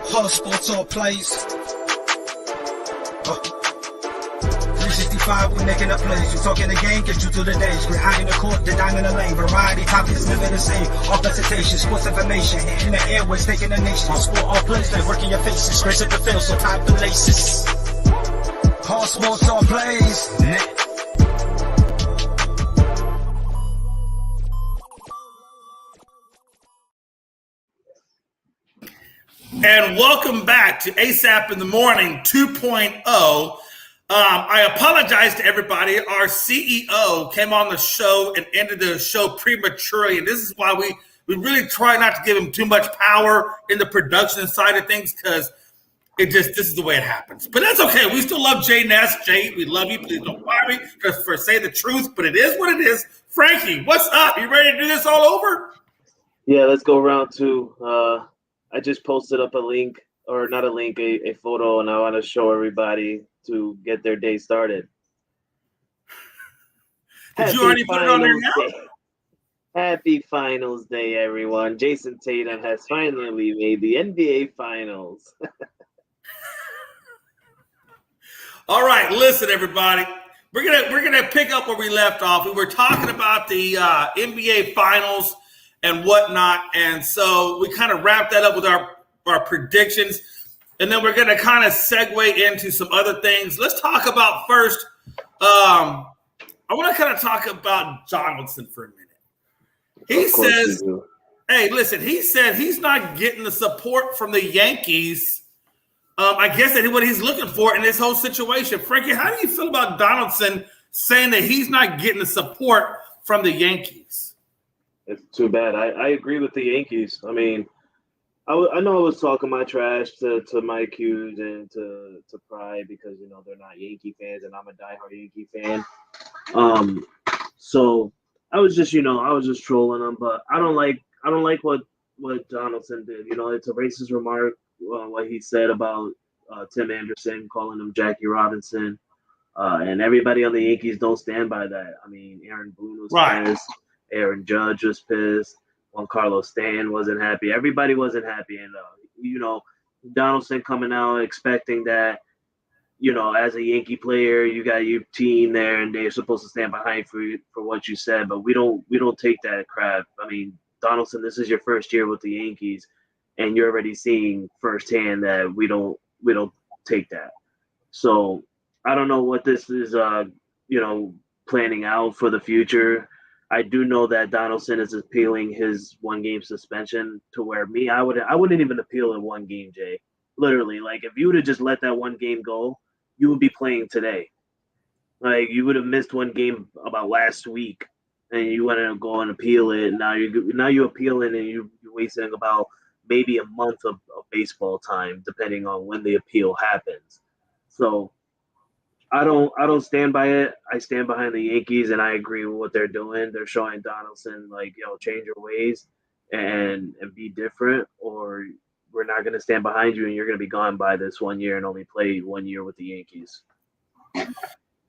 Hard sports all plays. 365, we making up plays. You talking the game, get you to the days. We're high in the court, the dime in the lane. Variety topics, living the same. All presentation, sports information. In the airways, taking the nation. All sport, all plays, they work in your faces. Grace at the field, so tie the laces. Hard sports all plays. And welcome back to ASAP in the Morning 2.0. I apologize to everybody. Our CEO came on the show and ended the show prematurely. And this is why we really try not to give him too much power in the production side of things, because this is the way it happens. But that's okay. We still love Jay Ness. Jay, we love you. Please don't fire me for saying the truth, but it is what it is. Frankie, what's up? You ready to do this all over? Yeah, let's go round two. I just posted up a link, or not a link, a photo, and I want to show everybody to get their day started. Did you already put it on there now? Happy Finals Day, everyone. Jason Tatum has finally made the NBA Finals. All right, listen, everybody. We're gonna pick up where we left off. We were talking about the NBA Finals and whatnot, and so we kind of wrapped that up with our predictions, and then we're going to kind of segue into some other things. Let's talk about first. I want to kind of talk about Donaldson for a minute. He says, "Hey, listen," he said he's not getting the support from the Yankees. I guess that what he's looking for in this whole situation. Frankie, how do you feel about Donaldson saying that he's not getting the support from the Yankees? It's too bad. I agree with the Yankees. I mean, I know I was talking my trash to Mike Hughes and to Pride because, you know, they're not Yankee fans and I'm a diehard Yankee fan. So I was just trolling them, but I don't like what Donaldson did. You know, it's a racist remark, what he said about Tim Anderson, calling him Jackie Robinson. And everybody on the Yankees don't stand by that. I mean, Aaron Boone was pissed. Aaron Judge was pissed. Juan Carlos Stanton wasn't happy. Everybody wasn't happy. And, Donaldson coming out expecting that, you know, as a Yankee player, you got your team there and they're supposed to stand behind for what you said. But we don't take that crap. I mean, Donaldson, this is your first year with the Yankees, and you're already seeing firsthand that we don't take that. So I don't know what this is, planning out for the future. I do know that Donaldson is appealing his 1-game suspension to where I wouldn't even appeal in 1 game, Jay. Literally, like if you would have just let that 1 game go, you would be playing today. Like you would have missed 1 game about last week, and you want to go and appeal it. Now you appeal it, and you're wasting about maybe a month of baseball time, depending on when the appeal happens. So I don't stand by it. I stand behind the Yankees, and I agree with what they're doing. They're showing Donaldson, like, change your ways and be different, or we're not going to stand behind you, and you're going to be gone by this 1 year and only play 1 year with the Yankees. And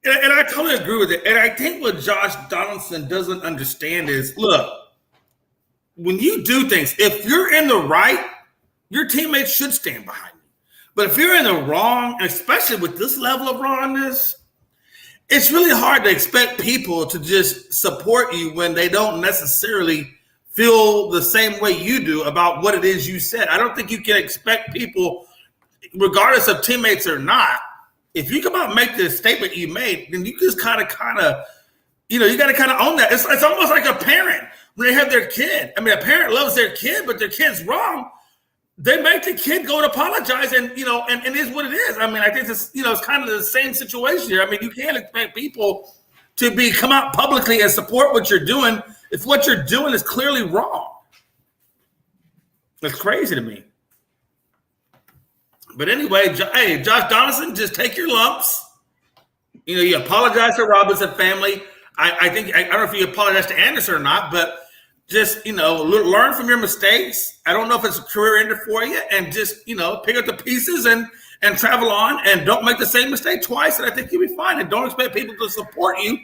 I totally agree with it. And I think what Josh Donaldson doesn't understand is, look, when you do things, if you're in the right, your teammates should stand behind you. But if you're in the wrong, especially with this level of wrongness, it's really hard to expect people to just support you when they don't necessarily feel the same way you do about what it is you said. I don't think you can expect people, regardless of teammates or not, if you come out and make the statement you made, then you just kind of, you got to kind of own that. It's almost like a parent when they have their kid. I mean, a parent loves their kid, but their kid's wrong. They make the kid go and apologize, and it is what it is. I mean, I think it's kind of the same situation here. I mean, you can't expect people to come out publicly and support what you're doing if what you're doing is clearly wrong. That's crazy to me. But anyway, hey, Josh Donaldson, just take your lumps. You apologize to Robinson family. I don't know if you apologize to Anderson or not, but just, learn from your mistakes. I don't know if it's a career ender for you, and just, pick up the pieces and travel on, and don't make the same mistake twice, and I think you'll be fine. And don't expect people to support you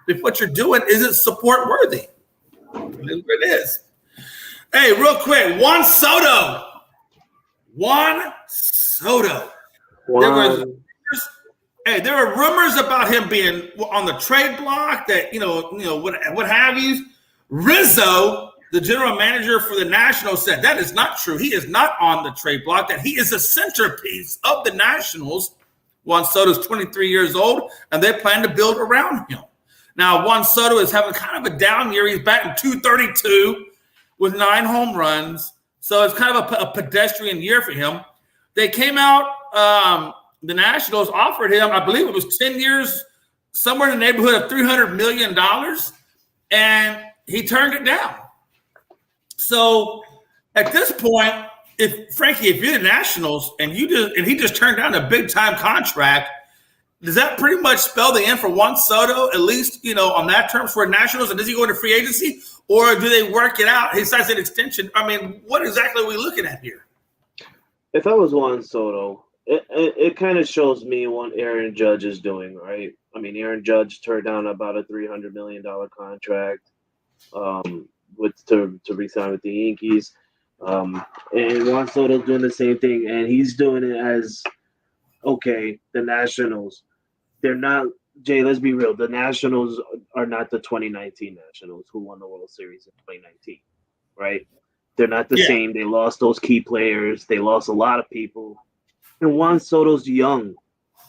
if what you're doing isn't support worthy. It is what it is. Hey, real quick, Juan Soto. Juan Soto. Juan. There were rumors about him being on the trade block. That what have you. Rizzo, the general manager for the Nationals, said that is not true. He is not on the trade block. That he is a centerpiece of the Nationals. Juan Soto is 23 years old, and they plan to build around him. Now, Juan Soto is having kind of a down year. He's batting .232 with 9 home runs. So it's kind of a pedestrian year for him. They came out, the Nationals offered him, I believe it was 10 years, somewhere in the neighborhood of $300 million, and he turned it down. So at this point, if you're the Nationals and he just turned down a big time contract, does that pretty much spell the end for Juan Soto, at least, on that terms for Nationals? And does he go into free agency, or do they work it out? He signs an extension. I mean, what exactly are we looking at here? If I was Juan Soto, it kind of shows me what Aaron Judge is doing, right? I mean, Aaron Judge turned down about a $300 million contract to re-sign with the Yankees. And Juan Soto's doing the same thing, and he's doing it as, okay, the Nationals, they're not, Jay, let's be real, the Nationals are not the 2019 Nationals who won the World Series in 2019, right? They're not the same. They lost those key players. They lost a lot of people. And Juan Soto's young.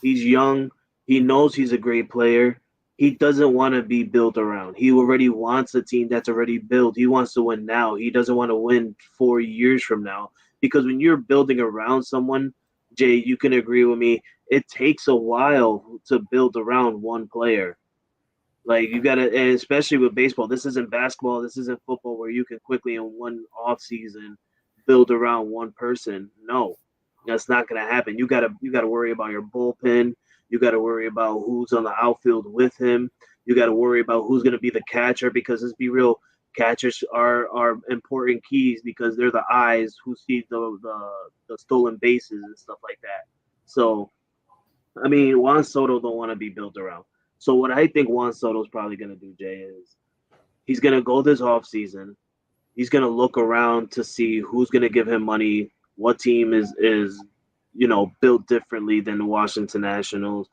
He's young. He knows he's a great player. He doesn't want to be built around. He already wants a team that's already built. He wants to win now. He doesn't want to win 4 years from now. Because when you're building around someone, Jay, you can agree with me, it takes a while to build around one player. Like, you got to, and especially with baseball, this isn't basketball, this isn't football where you can quickly in one off season build around one person. No, that's not going to happen. You got to worry about your bullpen. You got to worry about who's on the outfield with him. You got to worry about who's going to be the catcher, because let's be real, catchers are important keys because they're the eyes who see the stolen bases and stuff like that. So, I mean, Juan Soto don't want to be built around. So what I think Juan Soto's probably going to do, Jay, is he's going to go this offseason. He's going to look around to see who's going to give him money, what team is built differently than the Washington Nationals.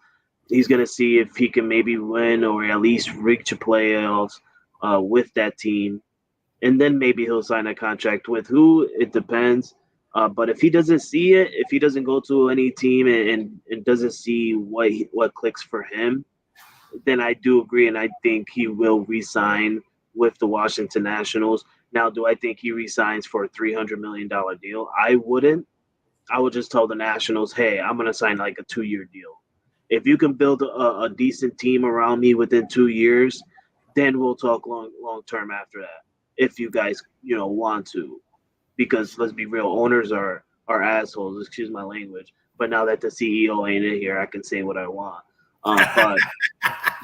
He's going to see if he can maybe win or at least reach a playoffs with that team. And then maybe he'll sign a contract with who, it depends. But if he doesn't see it, if he doesn't go to any team and doesn't see what clicks for him, then I do agree, and I think he will re-sign with the Washington Nationals. Now, do I think he re-signs for a $300 million deal? I wouldn't. I would just tell the Nationals, hey, I'm going to sign like a 2-year deal. If you can build a decent team around me within 2 years, then we'll talk long term after that, if you guys want to. Because let's be real, owners are assholes, excuse my language. But now that the CEO ain't in here, I can say what I want. But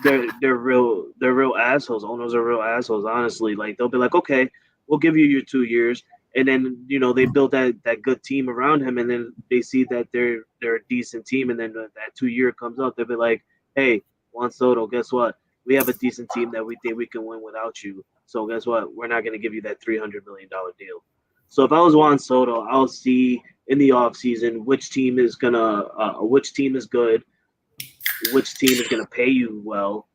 they're real assholes. Owners are real assholes, honestly. Like, they'll be like, okay, we'll give you your 2 years, and then they build that good team around him, and then they see that they're a decent team, and then that 2 year comes up, they'll be like, hey, Juan Soto, guess what? We have a decent team that we think we can win without you. So guess what? We're not going to give you that $300 million deal. So if I was Juan Soto, I'll see in the offseason which team is good, which team is going to pay you well,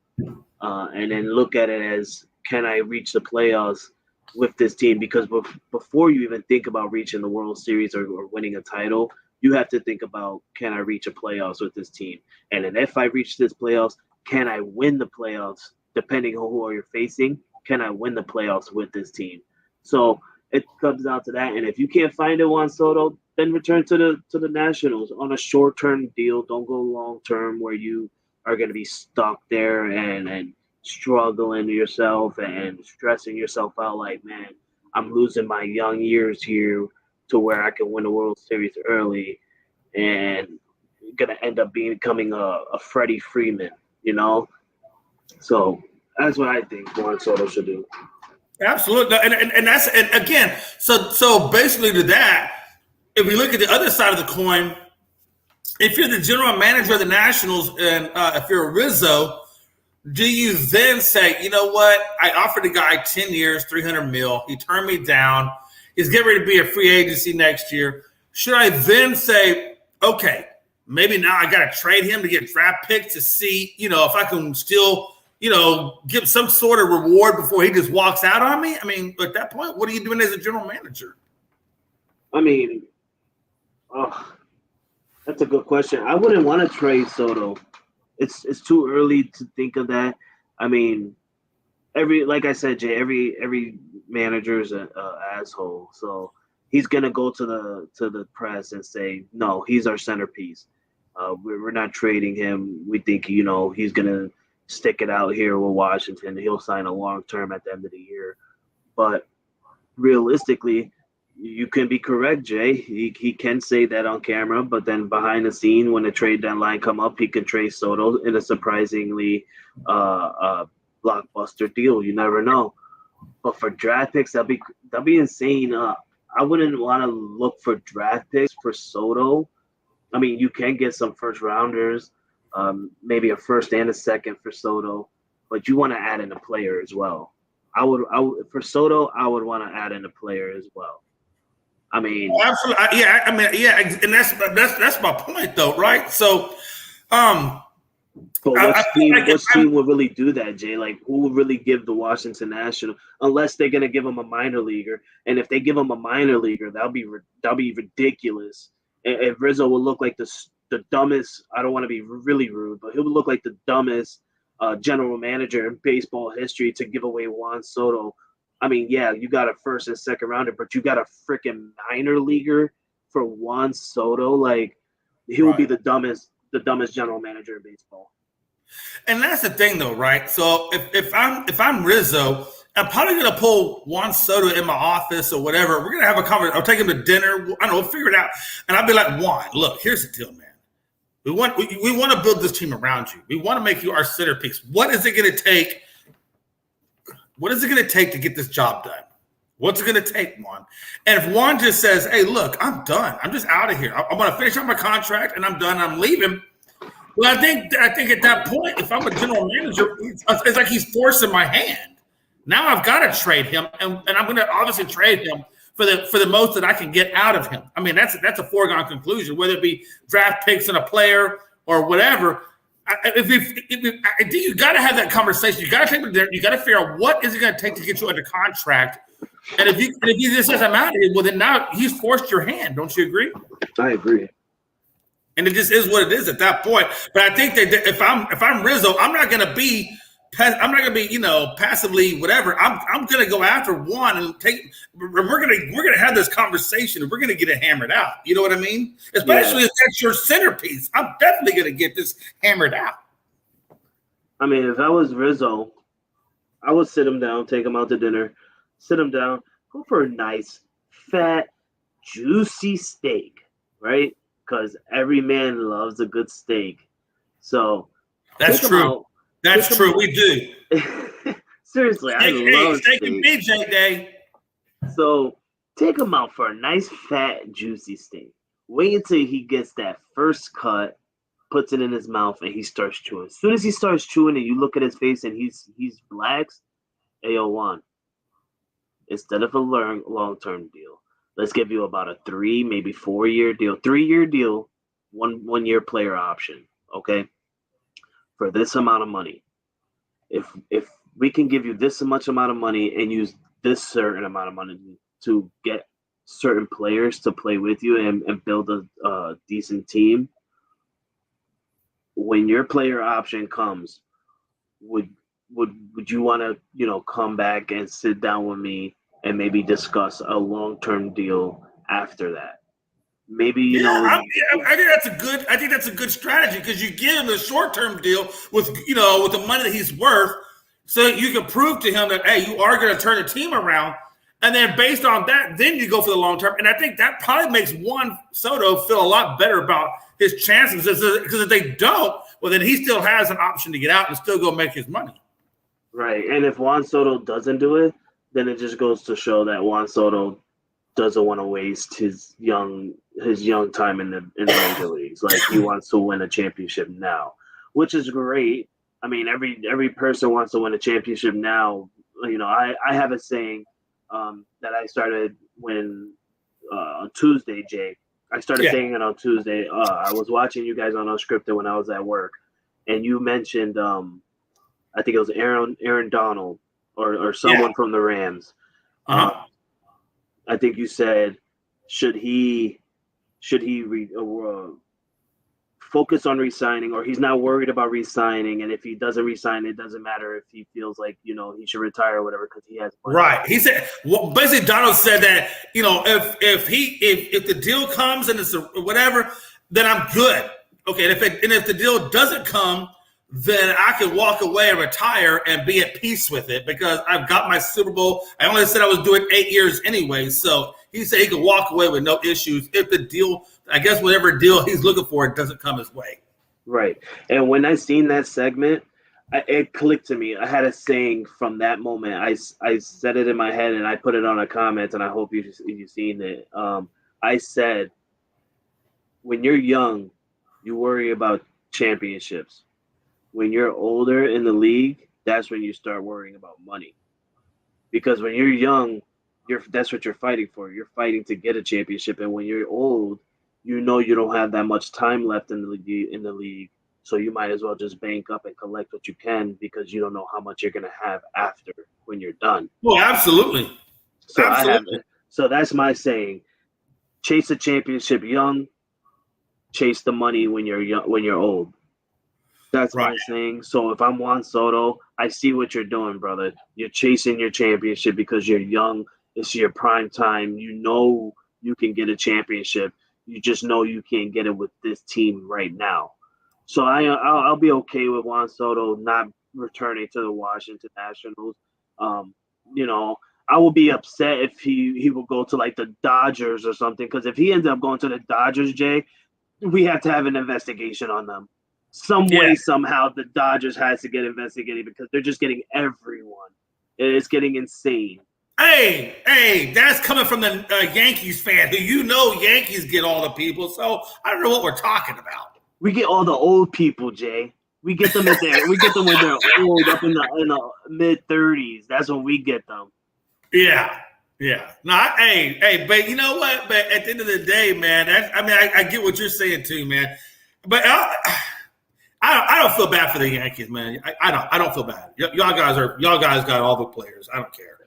and then look at it as, can I reach the playoffs with this team? Because before you even think about reaching the World Series or winning a title, you have to think about, can I reach a playoffs with this team? And then if I reach this playoffs, can I win the playoffs? Depending on who you're facing, can I win the playoffs with this team? So it comes down to that. And if you can't find it, Juan Soto, then return to the Nationals on a short-term deal. Don't go long-term where you are going to be stuck there and struggling yourself and stressing yourself out like, man, I'm losing my young years here to where I can win the World Series early and going to end up becoming a Freddie Freeman, So that's what I think Juan Soto should do. Absolutely. And that's, and again, so basically to that, if we look at the other side of the coin, if you're the general manager of the Nationals and if you're a Rizzo, do you then say, you know what? I offered a guy 10 years, $300 million. He turned me down. He's getting ready to be a free agency next year. should I then say, okay, maybe now I got to trade him to get draft picks to see, if I can still, give some sort of reward before he just walks out on me? I mean, at that point, what are you doing as a general manager? I mean, that's a good question. I wouldn't want to trade Soto. It's too early to think of that. I mean, like I said, Jay, every manager is an asshole. So he's gonna go to the press and say, no, he's our centerpiece. We're not trading him. We think he's gonna stick it out here with Washington. He'll sign a long term at the end of the year. But realistically, you can be correct, Jay. He can say that on camera, but then behind the scene, when the trade deadline come up, he can trade Soto in a surprisingly blockbuster deal. You never know. But for draft picks, that'd be insane. I wouldn't want to look for draft picks for Soto. I mean, you can get some first rounders, maybe a first and a second for Soto, but you want to add in a player as well. I would for Soto, I would want to add in a player as well. I mean, absolutely, yeah. I mean, yeah, and that's my point, though, right? So, but what team would really do that, Jay? Like, who would really give the Washington National, unless they're gonna give him a minor leaguer? And if they give him a minor leaguer, that'll be ridiculous. And Rizzo will look like the dumbest. I don't want to be really rude, but he would look like the dumbest general manager in baseball history to give away Juan Soto. I mean, yeah, you got a first and second rounder, but you got a freaking minor leaguer for Juan Soto. Like, he will be the dumbest general manager in baseball. And that's the thing, though, right? So if I'm Rizzo, I'm probably gonna pull Juan Soto in my office or whatever. We're gonna have a conversation. I'll take him to dinner. I don't know, we'll figure it out. And I'll be like, Juan, look, here's the deal, man. We want to build this team around you. We want to make you our centerpiece. What is it gonna take? What is it going to take to get this job done? What's it going to take, Juan? And if Juan just says, hey, look, I'm done. I'm just out of here. I'm going to finish up my contract, and I'm done. I'm leaving. Well, I think at that point, if I'm a general manager, it's like he's forcing my hand. Now I've got to trade him, and I'm going to obviously trade him for the most that I can get out of him. I mean, that's a foregone conclusion, whether it be draft picks and a player or whatever. If you got to have that conversation. You got to take it there. You got to figure out what is it going to take to get you under contract. And if he just says I'm out of here, well, then now he's forced your hand. Don't you agree? I agree. And it just is what it is at that point. But I think that if I'm Rizzo, I'm not going to be passively whatever. I'm going to go after Juan and we're going to have this conversation and we're going to get it hammered out. You know what I mean? Especially if that's your centerpiece. I'm definitely going to get this hammered out. I mean, if I was Rizzo, I would sit him down, take him out to dinner, sit him down, go for a nice, fat, juicy steak, right? Because every man loves a good steak. So that's true. That's true. We do. Seriously, I love steak. And BJ Day. So take him out for a nice, fat, juicy steak. Wait until he gets that first cut, puts it in his mouth, and he starts chewing. As soon as he starts chewing and you look at his face and he's relaxed, AO1, instead of a long-term deal, let's give you about a 3, maybe 4-year deal. 3-year deal, one year player option, okay? For this amount of money. If we can give you this much amount of money and use this certain amount of money to get certain players to play with you and build a decent team, when your player option comes, would you want to come back and sit down with me and maybe discuss a long-term deal after that? Maybe I think that's a good strategy because you give him a short-term deal with the money that he's worth, so you can prove to him that hey, you are going to turn the team around, and then based on that, then you go for the long term. And I think that probably makes Juan Soto feel a lot better about his chances because if they don't, well, then he still has an option to get out and still go make his money. Right, and if Juan Soto doesn't do it, then it just goes to show that Juan Soto doesn't want to waste his young time in the major leagues. Like, he wants to win a championship now, which is great. I mean, every person wants to win a championship now. I have a saying that I started when on Tuesday, Jay. I started saying it on Tuesday. I was watching you guys on Unscripted when I was at work, and you mentioned, I think it was Aaron Donald or someone from the Rams. I think you said, should he focus on re-signing, or he's not worried about re-signing, and if he doesn't re-sign, it doesn't matter if he feels like, you know, he should retire or whatever because he has money. Right. He said, well, basically Donald said that, you know, if the deal comes and it's whatever, then I'm good. Okay, and if the deal doesn't come, then I can walk away and retire and be at peace with it because I've got my Super Bowl. I only said I was doing 8 years anyway, so he said he could walk away with no issues if the deal, I guess whatever deal he's looking for, it doesn't come his way. Right. And when I seen that segment, it clicked to me. I had a saying from that moment. I said it in my head and I put it on a comment, and I hope you've seen it. I said, when you're young, you worry about championships. When you're older in the league, that's when you start worrying about money. Because when you're young, that's what you're fighting for. You're fighting to get a championship. And when you're old, you know you don't have that much time left in the league. So you might as well just bank up and collect what you can because you don't know how much you're going to have after when you're done. Well, absolutely. So that's my saying. Chase a championship young. Chase the money when you're young, when you're old. That's my saying. So if I'm Juan Soto, I see what you're doing, brother. You're chasing your championship because you're young. It's your prime time. You know you can get a championship. You just know you can't get it with this team right now. So I'll be okay with Juan Soto not returning to the Washington Nationals. You know, I will be upset if he will go to like the Dodgers or something, because if he ends up going to the Dodgers, Jay, we have to have an investigation on them. Some way, somehow, the Dodgers has to get investigated because they're just getting everyone. It's getting insane. Hey, that's coming from the Yankees fan who, you know, Yankees get all the people. So I don't know what we're talking about. We get all the old people, Jay. We get them when they're old, up in the mid-30s. That's when we get them. Yeah. No, hey, but you know what? But at the end of the day, man, I get what you're saying too, man. But I don't feel bad for the Yankees, man. I don't feel bad. Y'all guys got all the players. I don't care.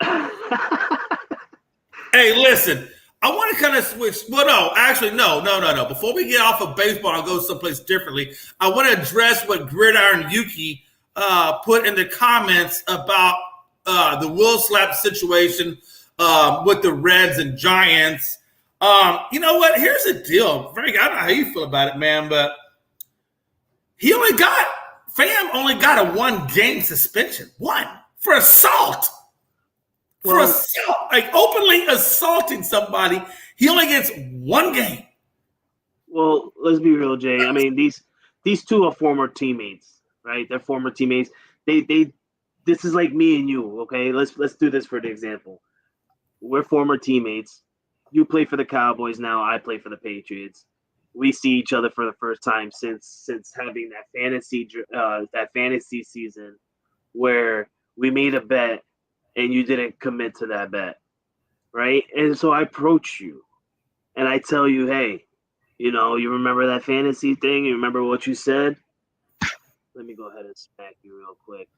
Hey, listen, I want to kind of switch. Well, no. Before we get off of baseball, I'll go someplace differently. I want to address what Gridiron Yuki put in the comments about the Will Slap situation with the Reds and Giants. You know what? Here's the deal, Frank. I don't know how you feel about it, man, but Fam only got a 1-game suspension. For assault. For assault. Like openly assaulting somebody. He only gets 1 game. Well, let's be real, Jay. I mean, these two are former teammates, right? They're former teammates. This is like me and you, okay? Let's do this for the example. We're former teammates. You play for the Cowboys now. I play for the Patriots. We see each other for the first time since having that fantasy season where we made a bet and you didn't commit to that bet, right? And so I approach you and I tell you, hey, you know, you remember that fantasy thing? You remember what you said? Let me go ahead and smack you real quick.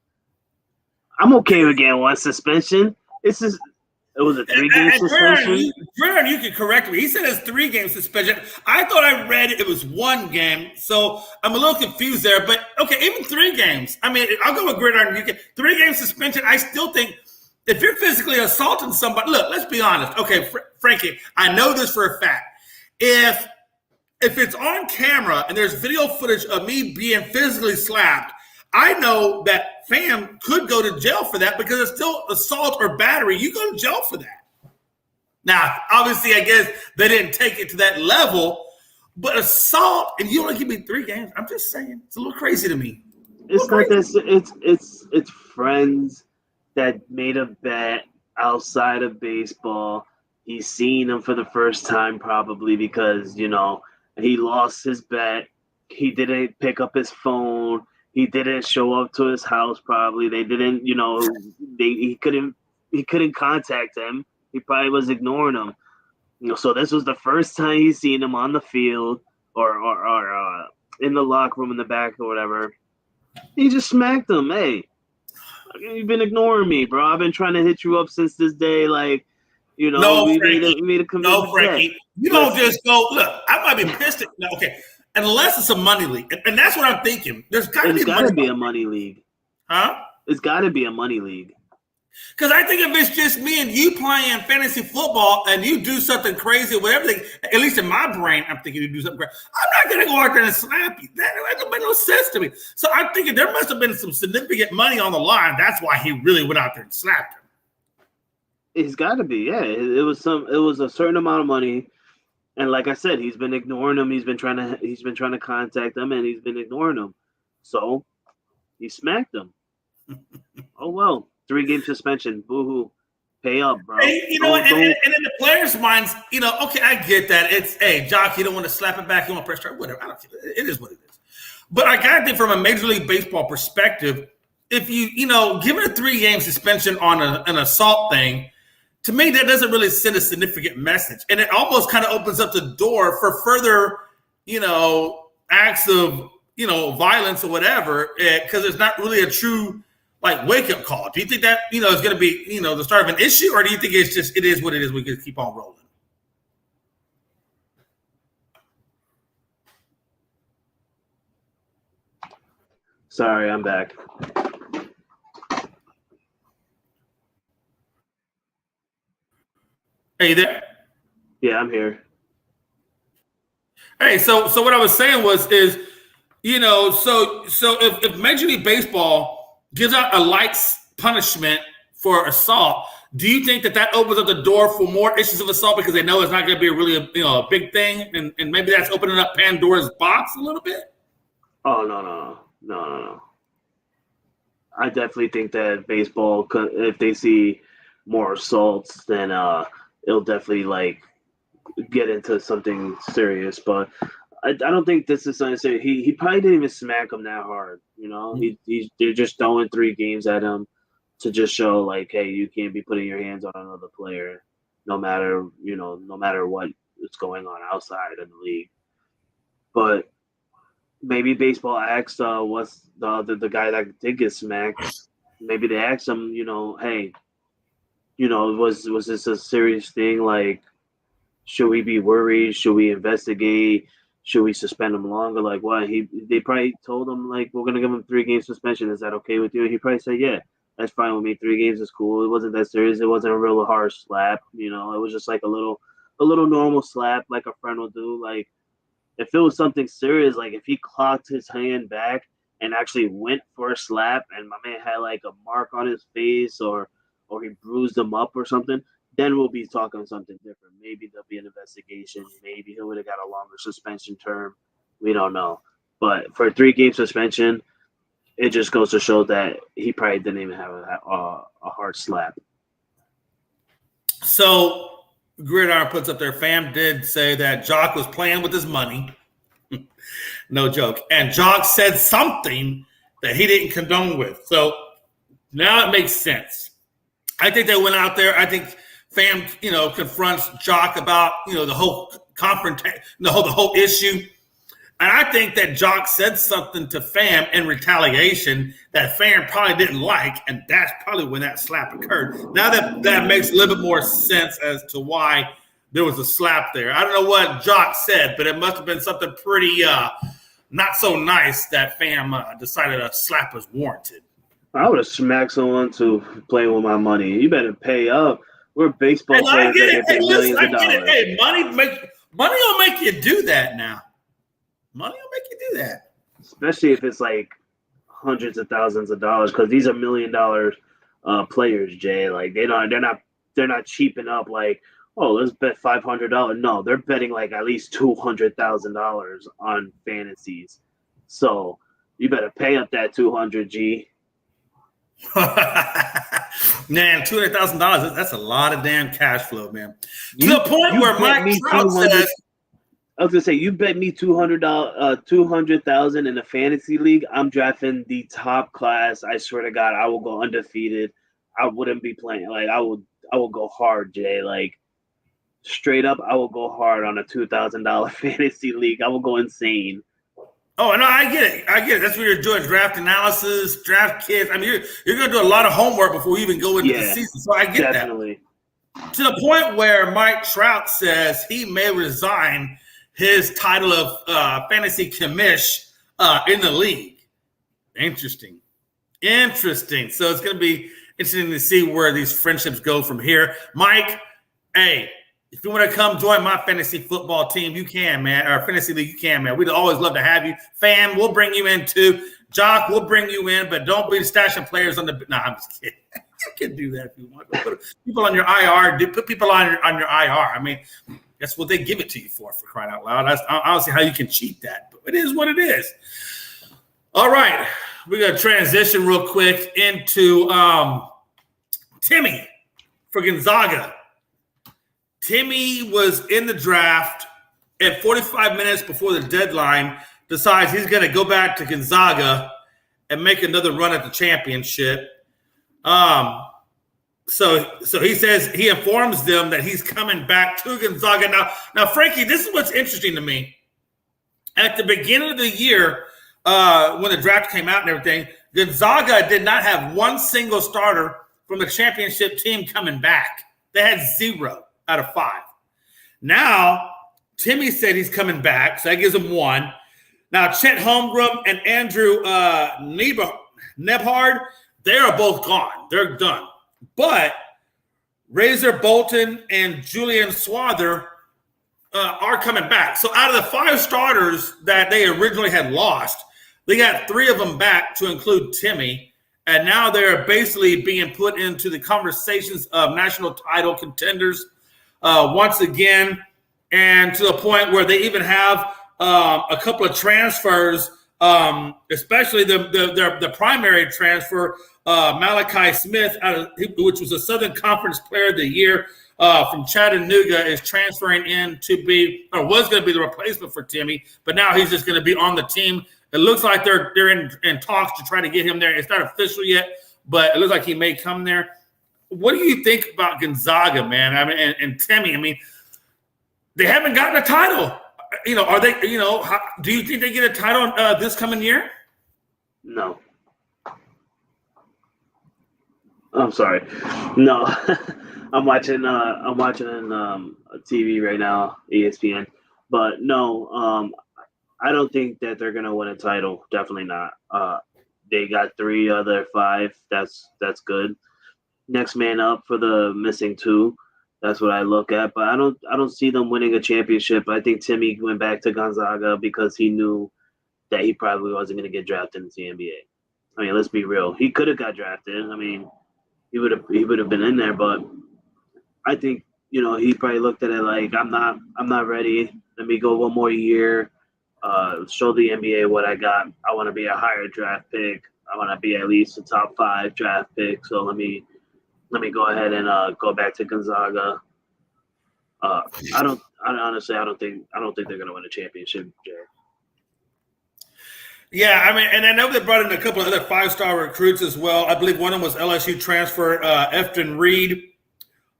I'm okay with getting 1 suspension. It was a 3-game suspension. Gridiron, you can correct me. He said it's 3-game suspension. I thought I read it was 1 game, so I'm a little confused there. But okay, even 3 games. I mean, I'll go with Gridiron. You can 3-game suspension. I still think if you're physically assaulting somebody, look, let's be honest. Okay, Frankie, I know this for a fact. If it's on camera and there's video footage of me being physically slapped, I know that Fam could go to jail for that because it's still assault or battery. You go to jail for that. Now, obviously, I guess they didn't take it to that level, but assault and you only give me 3 games. I'm just saying, it's a little crazy to me. It's not this. It's friends that made a bet outside of baseball. He's seen him for the first time probably because, you know, he lost his bet. He didn't pick up his phone. He didn't show up to his house. Probably they didn't. You know, he couldn't contact him. He probably was ignoring him. So this was the first time he's seen him on the field or in the locker room in the back or whatever. He just smacked him. Hey, you've been ignoring me, bro. I've been trying to hit you up since this day. Like, we made a commitment. No, Frankie. You don't just go, look, I might be pissed at no, okay. Unless it's a money league. And that's what I'm thinking. There's gotta be a money league. Huh? It's gotta be a money league. Because I think if it's just me and you playing fantasy football and you do something crazy or whatever, at least in my brain, I'm thinking you do something crazy. I'm not going to go out there and slap you. That doesn't make no sense to me. So I'm thinking there must have been some significant money on the line. That's why he really went out there and slapped him. It's got to be, yeah. It was a certain amount of money, and like I said, he's been ignoring him. He's been trying to contact him, and he's been ignoring him. So he smacked him. Oh well. 3-game suspension. Boo-hoo. Pay up, bro. Hey, and in the players' minds, okay, I get that. It's, hey, Jock, you don't want to slap it back. You want to press start, whatever. I don't care. It is what it is. But I got to think from a Major League Baseball perspective, if you, given a 3-game suspension on an assault thing, to me, that doesn't really send a significant message. And it almost kind of opens up the door for further, acts of, violence or whatever, because it's not really a true wake-up call. Do you think that, is going to be, the start of an issue, or do you think it is what it is, we can keep on rolling? Sorry, I'm back. Are you there? Yeah, I'm here. Hey, so what I was saying is, so if Major League Baseball gives out a light punishment for assault, do you think that opens up the door for more issues of assault because they know it's not going to be a big thing, and maybe that's opening up Pandora's box a little bit? Oh no. I definitely think that baseball, if they see more assaults, then it'll definitely get into something serious. But I don't think this is something serious. He probably didn't even smack him that hard. They're just throwing 3 games at him to just show hey, you can't be putting your hands on another player, no matter what is going on outside of the league. But maybe baseball asked what's the guy that did get smacked. Maybe they asked him, hey, was this a serious thing? Should we be worried? Should we investigate? Should we suspend him longer? What? They probably told him we're gonna give him 3-game suspension. Is that okay with you? He probably said, yeah, that's fine with me. 3 games is cool. It wasn't that serious. It wasn't a real harsh slap. It was just a little normal slap like a friend will do. If it was something serious, if he clocked his hand back and actually went for a slap, and my man had a mark on his face or he bruised him up or something, then we'll be talking something different. Maybe there'll be an investigation. Maybe he would have got a longer suspension term. We don't know. But for a 3-game suspension, it just goes to show that he probably didn't even have a hard slap. So Gridiron puts up there, Fam did say that Jock was playing with his money. No joke. And Jock said something that he didn't condone with. So now it makes sense. I think they went out there. I think Fam, confronts Jock about, the whole confrontation, the whole issue. And I think that Jock said something to Fam in retaliation that Fam probably didn't like, and that's probably when that slap occurred. Now that makes a little bit more sense as to why there was a slap there. I don't know what Jock said, but it must have been something pretty not so nice that Fam decided a slap was warranted. I would have smacked someone to playing with my money. You better pay up. We're baseball players that get millions of dollars. Hey, money will make you do that now. Money will make you do that. Especially if it's hundreds of thousands of dollars, because these are $1 million players, Jay. They're not cheaping up let's bet $500. No, they're betting at least $200,000 on fantasies. So you better pay up that $200,000, G. Man, $200,000, that's a lot of damn cash flow, man. To the point where Mike Trout says, I was gonna say, you bet me $200,000 in a fantasy league, I'm drafting the top class. I swear to God, I will go undefeated. I wouldn't be playing I will go hard, Jay. straight up, I will go hard on a $2,000 fantasy league. I will go insane. Oh, no, I get it. That's what you're doing, draft analysis, draft kits. I mean, you're going to do a lot of homework before you even go into the season. So I get definitely. That. To the point where Mike Trout says he may resign his title of fantasy commish in the league. Interesting. So it's going to be interesting to see where these friendships go from here. Mike, hey, if you want to come join my fantasy football team, you can, man. Or fantasy league, you can, man. We'd always love to have you. Fan, we'll bring you in too. Jock, we'll bring you in, but don't be stashing players on the – no, I'm just kidding. You can do that if you want. Put people on your IR. Put people on your IR. I mean, that's what they give it to you for crying out loud. I don't see how you can cheat that, but it is what it is. All right. We're going to transition real quick into Timmy for Gonzaga. Timmy was in the draft at 45 minutes before the deadline, decides he's going to go back to Gonzaga and make another run at the championship. So he says he informs them that he's coming back to Gonzaga. Now, Frankie, this is what's interesting to me. At the beginning of the year, when the draft came out and everything, Gonzaga did not have one single starter from the championship team coming back. They had 0 out of 5. Now, Timmy said he's coming back, so that gives him 1. Now, Chet Holmgren and Andrew Nebhard, they are both gone. They're done. But Razor Bolton and Julian Swather are coming back. So out of the 5 starters that they originally had lost, they got 3 of them back to include Timmy. And now they're basically being put into the conversations of national title contenders once again, and to the point where they even have a couple of transfers, especially the primary transfer, Malachi Smith, which was a Southern Conference Player of the Year from Chattanooga, is transferring in to be, or was going to be the replacement for Timmy, but now he's just going to be on the team. It looks like they're in talks to try to get him there. It's not official yet, but it looks like he may come there. What do you think about Gonzaga, man? I mean, and Timmy, I mean, they haven't gotten a title. You know, are they, you know, do you think they get a title this coming year? No. I'm sorry. No. I'm watching TV right now, ESPN. But no, I don't think that they're gonna win a title. Definitely not. They got 3 other 5. That's good. Next man up for the missing 2. That's what I look at. But I don't see them winning a championship. I think Timmy went back to Gonzaga because he knew that he probably wasn't going to get drafted into the NBA. I mean, let's be real. He could have got drafted. I mean, he would have been in there. But I think, you know, he probably looked at it like, I'm not ready. Let me go one more year. Show the NBA what I got. I want to be a higher draft pick. I want to be at least a top 5 draft pick. So let me go ahead and go back to Gonzaga. Honestly, I don't think they're going to win a championship, Jay. Yeah, I mean, and I know they brought in a couple of other 5-star recruits as well. I believe one of them was LSU transfer, Efton Reed.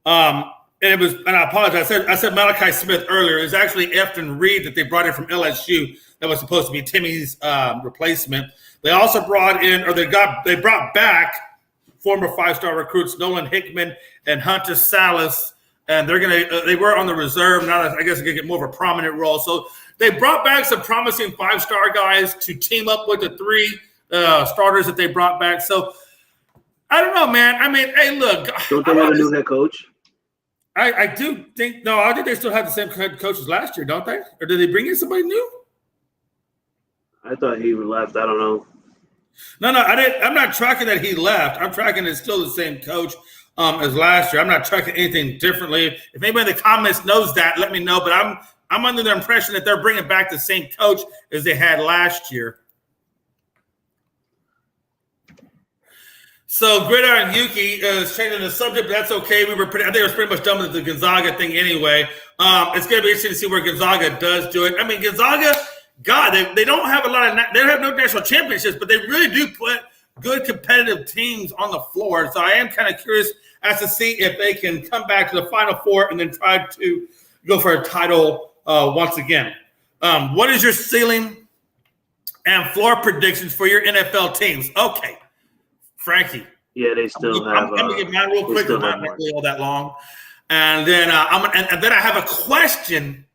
And I apologize. I said Malachi Smith earlier. It's actually Efton Reed that they brought in from LSU that was supposed to be Timmy's replacement. They also brought in, or they brought back former 5-star recruits Nolan Hickman and Hunter Salas, and they were on the reserve. Now I guess they're gonna get more of a prominent role. So they brought back some promising 5-star guys to team up with the 3 starters that they brought back. So I don't know, man. I mean, hey, look. Don't they have a new head coach? I do think no. I think they still have the same head coaches last year, don't they? Or did they bring in somebody new? I thought he left. I don't know. No, I'm not tracking that he left. I'm tracking it's still the same coach as last year. I'm not tracking anything differently. If anybody in the comments knows that, let me know. But I'm under the impression that they're bringing back the same coach as they had last year. So Gridiron Yuki is changing the subject, but that's okay. I think it was pretty much done with the Gonzaga thing anyway. It's going to be interesting to see where Gonzaga does do it. I mean, Gonzaga, God, they don't have a lot of – they don't have no national championships, but they really do put good competitive teams on the floor. So I am kind of curious as to see if they can come back to the Final Four and then try to go for a title once again. What is your ceiling and floor predictions for your NFL teams? Okay, Frankie. Yeah, they still have. I'm going to get mine real quick. I'm not really all that long. And then and then I have a question.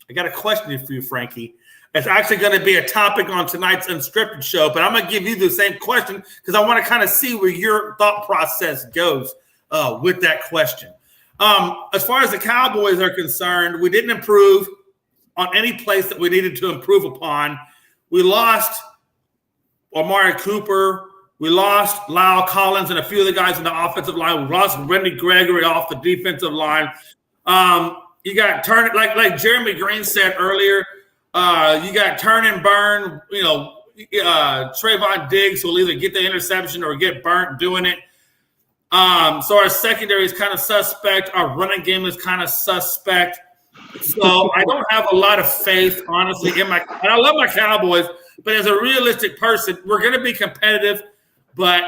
I got a question for you, Frankie. It's actually going to be a topic on tonight's Unscripted show, but I'm going to give you the same question because I want to kind of see where your thought process goes with that question. As far as the Cowboys are concerned, we didn't improve on any place that we needed to improve upon. We lost Amari Cooper. We lost Lyle Collins and a few of the guys in the offensive line. We lost Randy Gregory off the defensive line. You got turn like Jeremy Green said earlier. You got turn and burn. Trayvon Diggs will either get the interception or get burnt doing it. So our secondary is kind of suspect. Our running game is kind of suspect. So I don't have a lot of faith, honestly, and I love my Cowboys, but as a realistic person, we're going to be competitive, but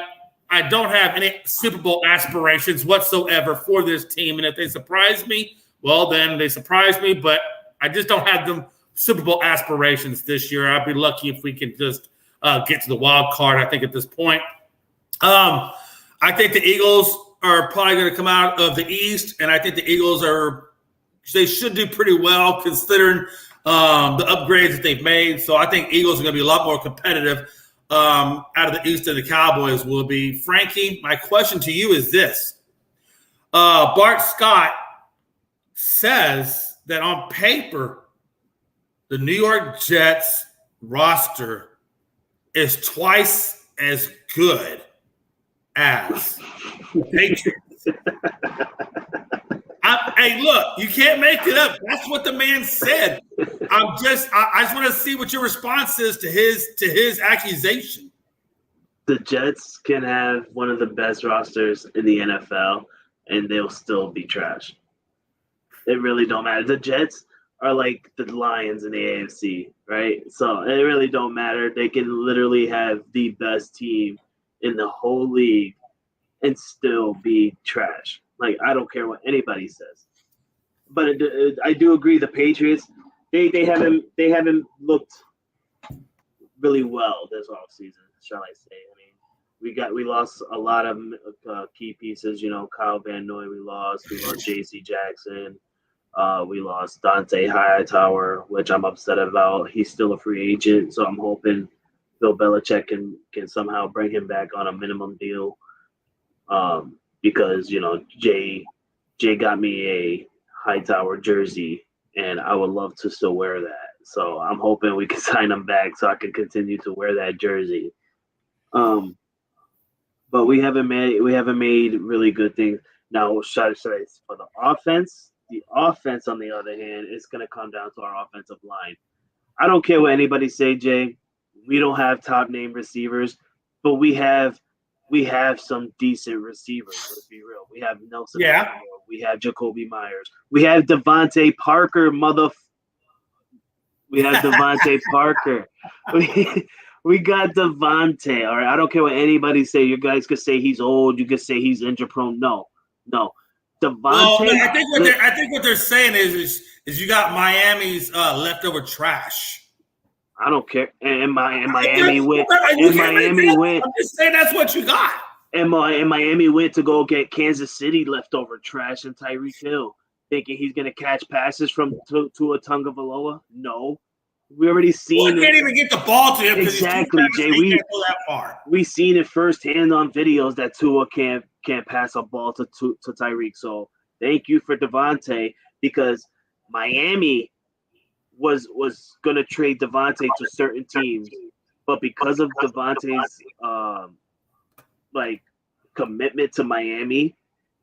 I don't have any Super Bowl aspirations whatsoever for this team. And if they surprise me, well, then they surprise me, but I just don't have them Super Bowl aspirations this year. I'd be lucky if we can just get to the wild card, I think, at this point. I think the Eagles are probably going to come out of the East, and I think the Eagles they should do pretty well considering the upgrades that they've made. So I think Eagles are going to be a lot more competitive out of the East than the Cowboys will be. Frankie, my question to you is this. Bart Scott says that on paper, the New York Jets roster is twice as good as the Patriots. Hey, look, you can't make it up. That's what the man said. I just want to see what your response is to his accusation. The Jets can have one of the best rosters in the NFL, and they'll still be trash. It really don't matter. The Jets are like the Lions in the AFC, right? So it really don't matter. They can literally have the best team in the whole league and still be trash. Like, I don't care what anybody says. But I do agree the Patriots, they haven't looked really well this offseason, shall I say. I mean, we lost a lot of key pieces. Kyle Van Noy we lost J.C. Jackson. We lost Dante Hightower, which I'm upset about. He's still a free agent, so I'm hoping Bill Belichick can somehow bring him back on a minimum deal. Because Jay got me a Hightower jersey, and I would love to still wear that. So I'm hoping we can sign him back so I can continue to wear that jersey. But we haven't made really good things. Now, should I say for the offense? The offense, on the other hand, is going to come down to our offensive line. I don't care what anybody say, Jay. We don't have top name receivers, but we have some decent receivers. Let's be real. We have Nelson. Yeah. We have Jacoby Myers. We have Devontae Parker. We have Devontae Parker. We got Devontae. All right. I don't care what anybody say. You guys could say he's old. You could say he's injury prone. No. Devontae. Well, I think what they're saying is you got Miami's leftover trash. I don't care. And Miami went. I'm just saying that's what you got. And Miami went to go get Kansas City leftover trash and Tyreek Hill, thinking he's going to catch passes from Tua Tagovailoa. No, we already seen. He can't even get the ball to him. Exactly, Jay. We can't go that far. We seen it firsthand on videos that Tua can't pass a ball to Tyreek. So thank you for Devontae, because Miami was going to trade Devontae to certain teams, but because of Devontae's commitment to Miami,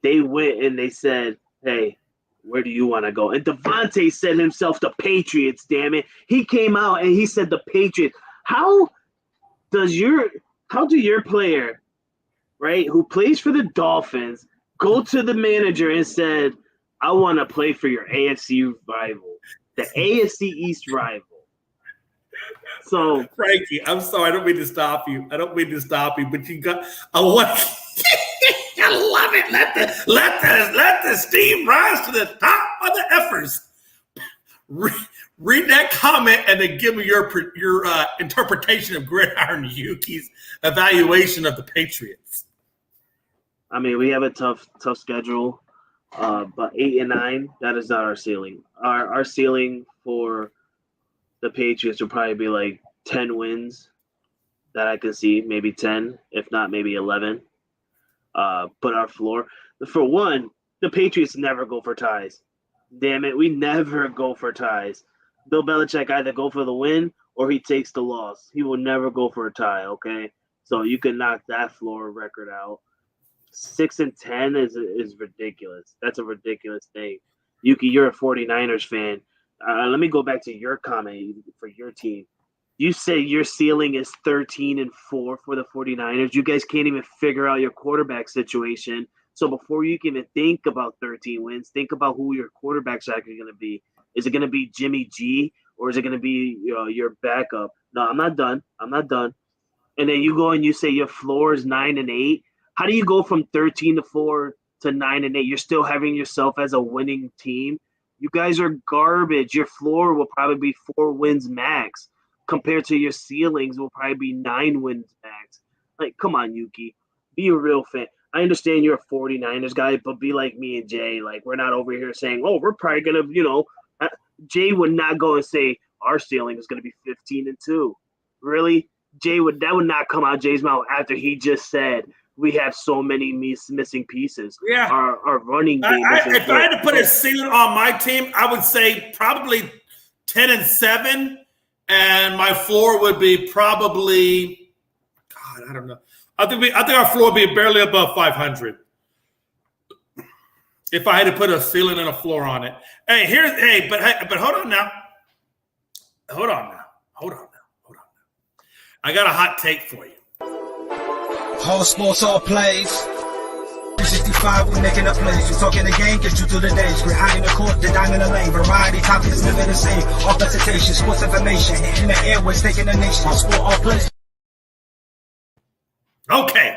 they went and they said, "Hey, where do you want to go?" And Devontae said himself, "The Patriots." Damn it, he came out and he said, "The Patriots." How do your player, right, who plays for the Dolphins, go to the manager and said, "I want to play for your AFC rival"? The AFC East rival. So, Frankie, I'm sorry. I don't mean to stop you. But you got. I I love it. Let the steam rise to the top of the effers. Read that comment and then give me your interpretation of Gridiron Yuki's evaluation of the Patriots. I mean, we have a tough schedule, but 8 and 9, that is not our ceiling. Our ceiling for the Patriots will probably be like 10 wins that I can see, maybe 10, if not maybe 11. But our floor, for one, the Patriots never go for ties. Damn it, we never go for ties. Bill Belichick either go for the win or he takes the loss. He will never go for a tie, okay? So you can knock that floor record out. 6 and 10 is ridiculous. That's a ridiculous thing. Yuki, you're a 49ers fan. Let me go back to your comment for your team. You say your ceiling is 13-4 for the 49ers. You guys can't even figure out your quarterback situation. So before you can even think about 13 wins, think about who your quarterback's actually going to be. Is it going to be Jimmy G or is it going to be your backup? No, I'm not done. And then you go and you say your floor is 9 and 8. How do you go from 13-4 to 9 and 8? You're still having yourself as a winning team. You guys are garbage. Your floor will probably be 4 wins max compared to your ceilings will probably be 9 wins max. Like, come on, Yuki. Be a real fan. I understand you're a 49ers guy, but be like me and Jay. Like, we're not over here saying, oh, we're probably going to, Jay would not go and say our ceiling is going to be 15-2. Really? That would not come out Jay's mouth after he just said we have so many missing pieces. Yeah. Our running game. If I had to put a ceiling on my team, I would say probably 10-7, and my floor would be probably, God, I don't know. I think our floor would be barely above 500. If I had to put a ceiling and a floor on it. But hold on now. Hold on now. I got a hot take for you. All sports, all plays. 365, we making up plays. We talking the game, get you through the days. We're high in the court, the dime in the lane. Variety topics, living the same. All presentation, sports information. In the airways, taking the nation. All sport, all plays. Okay.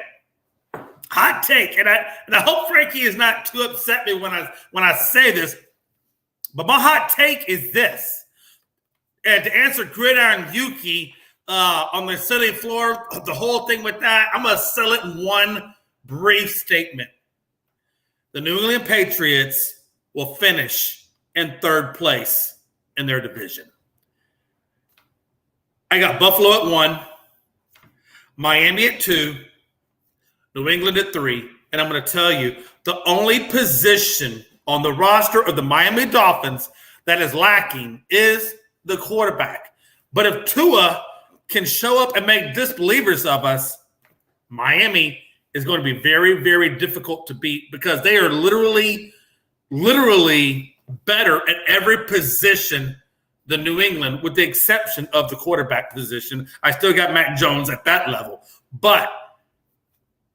Hot take. And I hope Frankie is not too upset me when I say this. But my hot take is this. And to answer Gridiron Yuki on the ceiling floor, the whole thing with that, I'm going to sell it in one brief statement. The New England Patriots will finish in 3rd place in their division. I got Buffalo at 1, Miami at 2, New England at 3, and I'm going to tell you, the only position on the roster of the Miami Dolphins that is lacking is the quarterback. But if Tua can show up and make disbelievers of us, Miami is going to be very, very difficult to beat because they are literally better at every position than New England, with the exception of the quarterback position. I still got Mac Jones at that level. But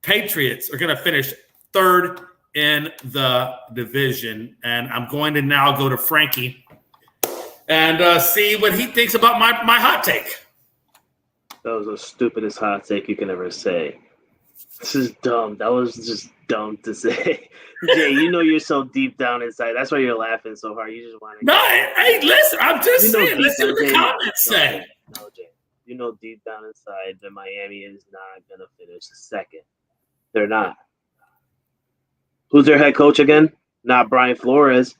Patriots are going to finish 3rd in the division. And I'm going to now go to Frankie and see what he thinks about my hot take. That was the stupidest hot take you can ever say. This is dumb. That was just dumb to say. Jay, you're so deep down inside. That's why you're laughing so hard. You just want to. No, hey, listen. I'm just saying. Let's see what the comments say. No, Jay. Deep down inside that Miami is not going to finish 2nd. They're not. Who's their head coach again? Not Brian Flores.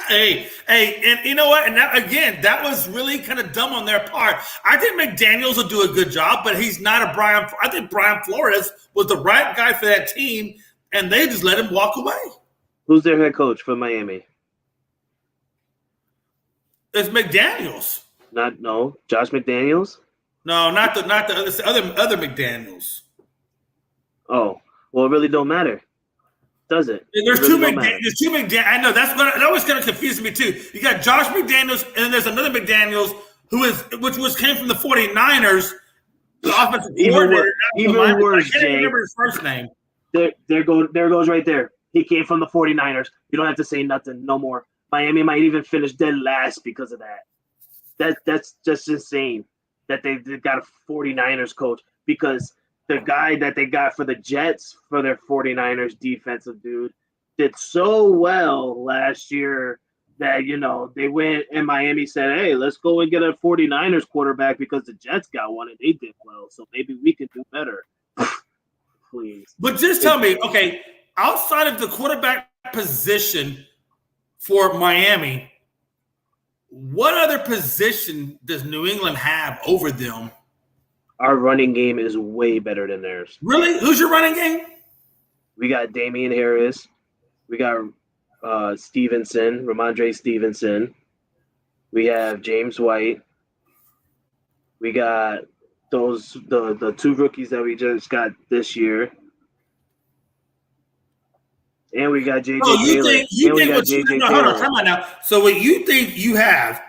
Hey, and you know what? And that was really kind of dumb on their part. I think McDaniels will do a good job, but he's not a Brian. I think Brian Flores was the right guy for that team, and they just let him walk away. Who's their head coach for Miami? It's McDaniels. Josh McDaniels? No, not the other McDaniels. Oh, well, it really don't matter. Does it? There's two McDaniels. I know that was going to confuse me too. You got Josh McDaniels, and then there's another McDaniels which came from the 49ers, the offensive coordinator. Even worse, I can't remember his first name. There goes right there. He came from the 49ers. You don't have to say nothing no more. Miami might even finish dead last because of that. That's just insane that they got a 49ers coach, because the guy that they got for the Jets for their 49ers defensive dude did so well last year that, they went and Miami said, hey, let's go and get a 49ers quarterback because the Jets got one and they did well. So maybe we can do better. Please. But just tell me, okay, outside of the quarterback position for Miami, what other position does New England have over them? Our running game is way better than theirs. Really? Who's your running game? We got Damian Harris. We got Ramondre Stevenson. We have James White. We got the two rookies that we just got this year. And we got J.J. Taylor. Hold on, come on now. So what you think you have,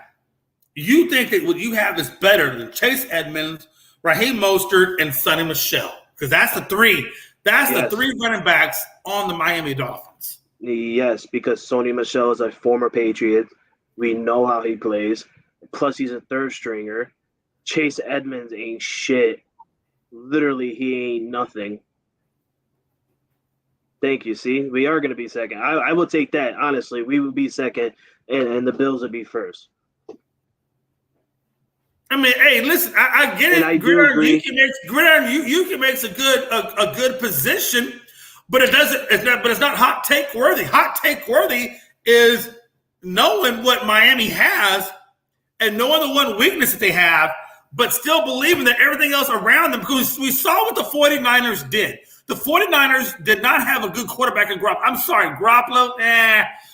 you think that what you have is better than Chase Edmonds, Raheem Mostert, and Sonny Michel. Because that's the three. That's the three running backs on the Miami Dolphins. Yes, because Sonny Michel is a former Patriot. We know how he plays. Plus, he's a third stringer. Chase Edmonds ain't shit. Literally, he ain't nothing. Thank you. See, we are going to be second. I will take that. Honestly, we would be second, and the Bills would be first. I mean, hey, listen, I get it. I do agree. You can make a good position, but it's not hot take worthy. Hot take worthy is knowing what Miami has and knowing the one weakness that they have, but still believing that everything else around them, because we saw what the 49ers did. The 49ers did not have a good quarterback in Garoppolo. I'm sorry, Garoppolo,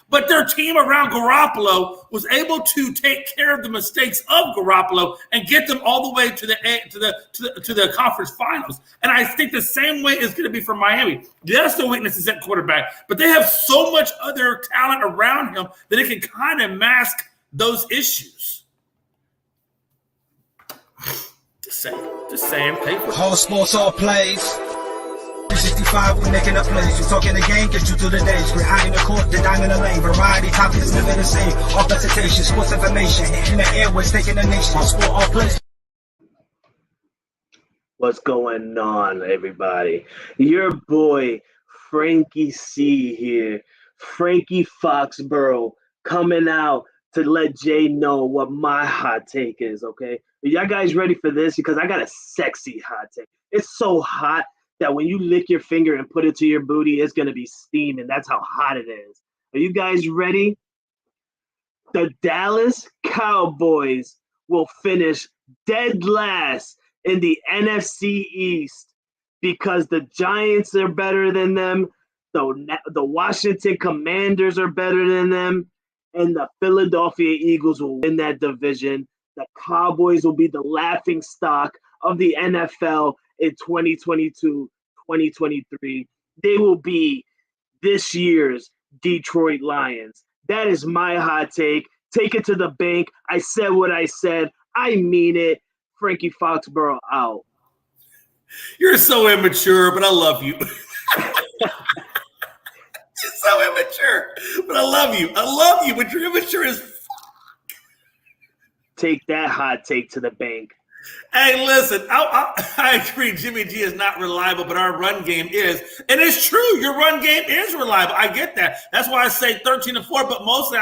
but their team around Garoppolo was able to take care of the mistakes of Garoppolo and get them all the way to the conference finals. And I think the same way is going to be for Miami. Yes, the weakness is at quarterback, but they have so much other talent around him that it can kind of mask those issues. Just saying. Whole sports, all plays. 365, we making up plays. You talking the game, get you through the days. We're high in the court, the dime in the lane. Variety, topics, living the same. All presentation, sports information. In the airways, taking the nation. All sport, all plays. What's going on, everybody? Your boy, Frankie C here. Frankie Foxborough coming out to let Jay know what my hot take is, okay? Are y'all guys ready for this? Because I got a sexy hot take. It's so hot that when you lick your finger and put it to your booty, it's going to be steaming. That's how hot it is. Are you guys ready? The Dallas Cowboys will finish dead last in the NFC East because the Giants are better than them, the Washington Commanders are better than them, and the Philadelphia Eagles will win that division. The Cowboys will be the laughing stock of the NFL in 2022, 2023. They will be this year's Detroit Lions. That is my hot take. Take it to the bank. I said what I said. I mean it. Frankie Foxborough out. You're so immature, but I love you. You're so immature, but I love you. I love you, but you're immature as fuck. Take that hot take to the bank. Hey, listen, I agree Jimmy G is not reliable, but our run game is. And it's true, your run game is reliable. I get that. That's why I say 13-4, but mostly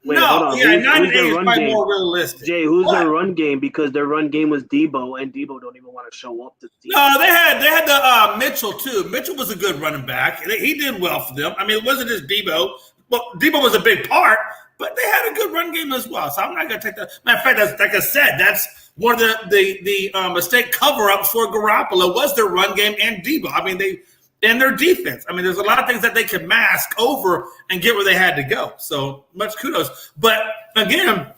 Wait, hold on. 9-8 is probably more realistic. Jay, who's their run game? Because their run game was Debo, and Debo don't even want to show up to the team. No, they had the Mitchell, too. Mitchell was a good running back. He did well for them. I mean, it wasn't just Debo. Well, Debo was a big part, but they had a good run game as well. So I'm not going to take that. Matter of fact, that's, like I said, that's one of the mistake cover-up for Garoppolo was their run game and Debo. I mean, and their defense. I mean, there's a lot of things that they could mask over and get where they had to go. So much kudos. But again,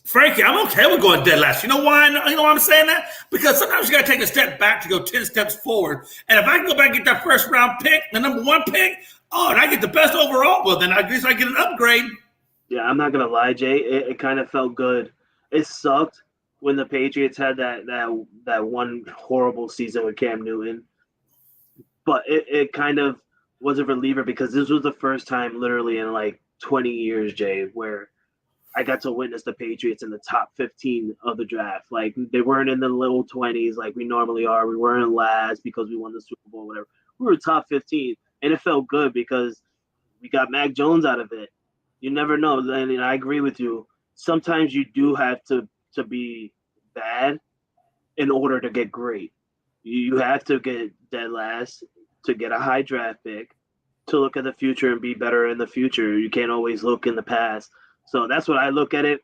Frankie, I'm okay with going dead last. You know why? You know why I'm saying that? Because sometimes you got to take a step back to go 10 steps forward. And if I can go back and get that first round pick, the number one pick, and I get the best overall, well, then I guess I get an upgrade. Yeah, I'm not going to lie, Jay. It kind of felt good. It sucked when the Patriots had that one horrible season with Cam Newton. But it kind of was a reliever because this was the first time literally in like 20 years, Jay, where I got to witness the Patriots in the top 15 of the draft. Like, they weren't in the little 20s like we normally are. We weren't last because we won the Super Bowl, whatever. We were top 15, and it felt good because we got Mac Jones out of it. You never know. And I agree with you. Sometimes you do have to be bad in order to get great. You have to get dead last to get a high draft pick, to look at the future and be better in the future. You can't always look in the past. So that's what I look at it.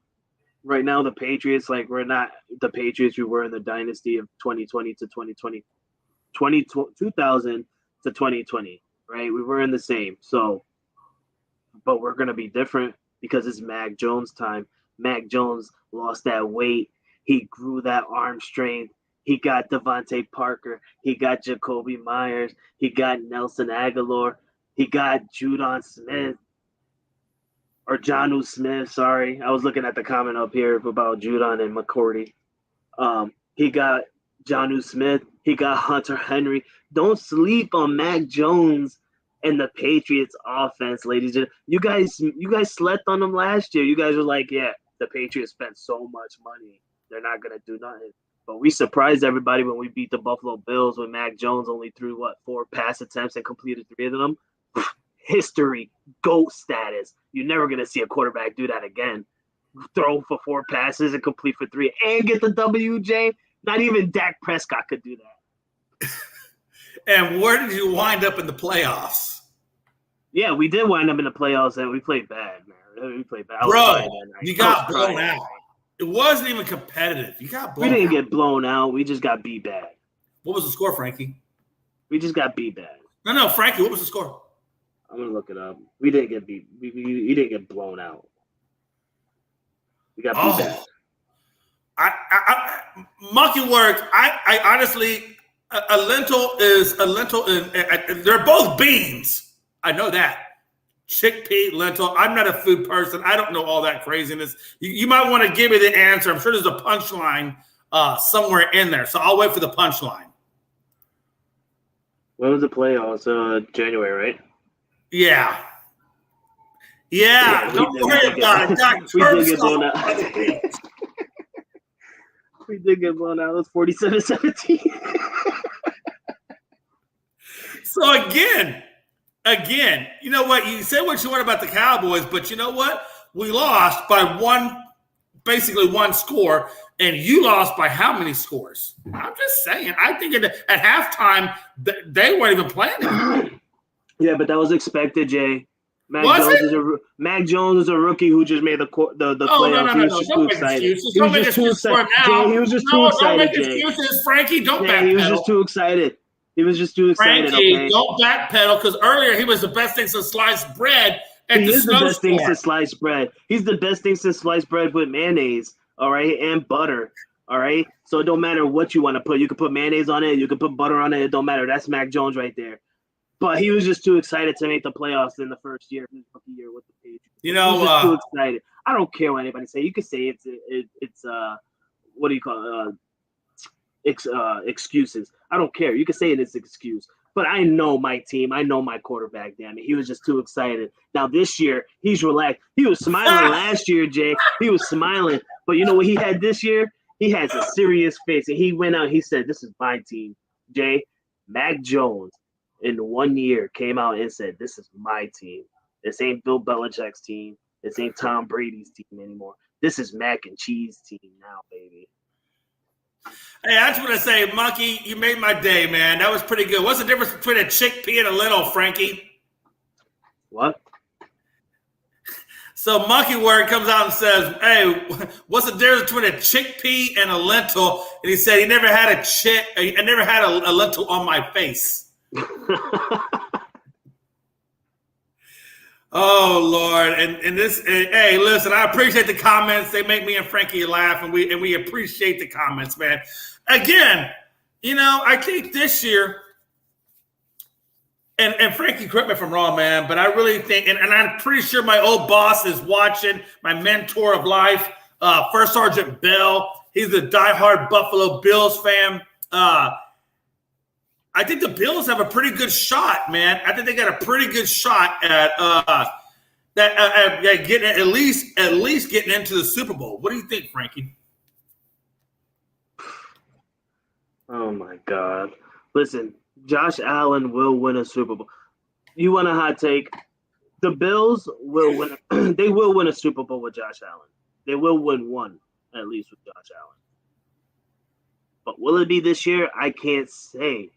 Right now, the Patriots, like, we're not the Patriots we were in the dynasty of 2020 to 2020, 2000 to 2020, right? We were in the same. So, but we're going to be different because it's Mac Jones time. Mac Jones lost that weight. He grew that arm strength. He got Devontae Parker. He got Jacoby Myers. He got Nelson Aguilar. He got Judon Smith. Or Jonnu Smith, sorry. I was looking at the comment up here about Judon and McCourty. He got Jonnu Smith. He got Hunter Henry. Don't sleep on Mac Jones and the Patriots offense, ladies and gentlemen. You guys slept on them last year. You guys were like, yeah, the Patriots spent so much money. They're not going to do nothing. But we surprised everybody when we beat the Buffalo Bills when Mac Jones only threw, 4 pass attempts and completed 3 of them. History, GOAT status. You're never going to see a quarterback do that again. Throw for 4 passes and complete for 3 and get the WJ. Not even Dak Prescott could do that. And where did you wind up in the playoffs? Yeah, we did wind up in the playoffs, and we played bad, man. We played bad. Bro, you got blown out. It wasn't even competitive. You got blown out. We didn't get blown out. We just got beat bad. What was the score, Frankie? We just got beat bad. No, Frankie, what was the score? I'm gonna look it up. We didn't get beat. We didn't get blown out. We got beat bad. Monkey work. I honestly, a lentil is a lentil, and they're both beans. I know that. Chickpea, lentil. I'm not a food person. I don't know all that craziness. You might want to give me the answer. I'm sure there's a punchline somewhere in there. So I'll wait for the punchline. When was the playoffs? January, right? Yeah. Don't worry about it. We did get blown out. We did get blown out. It was 47-17. So again, you know what? You said what you want about the Cowboys, but you know what? We lost by basically one score, and you lost by how many scores? I'm just saying. I think at halftime, they weren't even playing. Yeah, but that was expected, Jay. Mac Jones is a rookie who just made the playoffs. He was just too excited. He was just too excited. Jay, he was just too excited. Don't make excuses, Frankie. Don't backpedal. He was just too excited. He was just too excited. Frankie, okay? Don't backpedal, because earlier he was the best thing since sliced bread. He is the best thing since sliced bread. He's the best thing since sliced bread with mayonnaise, all right, and butter, all right? So it don't matter what you want to put. You can put mayonnaise on it. You can put butter on it. It don't matter. That's Mac Jones right there. But he was just too excited to make the playoffs in the first year, his rookie year with the Patriots. You know, he was just too excited. I don't care what anybody say. You could say it's what do you call it? Excuses. I don't care. You can say it is an excuse. But I know my team. I know my quarterback, damn it. He was just too excited. Now this year, he's relaxed. He was smiling last year, Jay. He was smiling. But you know what he had this year? He has a serious face. And he went out and he said, this is my team. Jay, Mac Jones, in 1 year, came out and said, this is my team. This ain't Bill Belichick's team. This ain't Tom Brady's team anymore. This is Mac and Cheese team now, baby. Hey, I just want to say, Monkey, you made my day, man. That was pretty good. What's the difference between a chickpea and a lentil, Frankie? What? So Monkey Word comes out and says, hey, what's the difference between a chickpea and a lentil? And he said he never had a lentil on my face. Oh Lord, and this, hey, listen, I appreciate the comments. They make me and Frankie laugh, and we appreciate the comments, man. Again, you know, I think this year, and Frankie, correct me if I'm wrong, man, but I really think, and I'm pretty sure my old boss is watching, my mentor of life, First Sergeant Bell. He's a diehard Buffalo Bills fan. I think the Bills have a pretty good shot, man. I think they got a pretty good shot at that getting at least getting into the Super Bowl. What do you think, Frankie? Oh my God! Listen, Josh Allen will win a Super Bowl. You want a hot take? The Bills will win. They will win a Super Bowl with Josh Allen. They will win one at least with Josh Allen. But will it be this year? I can't say.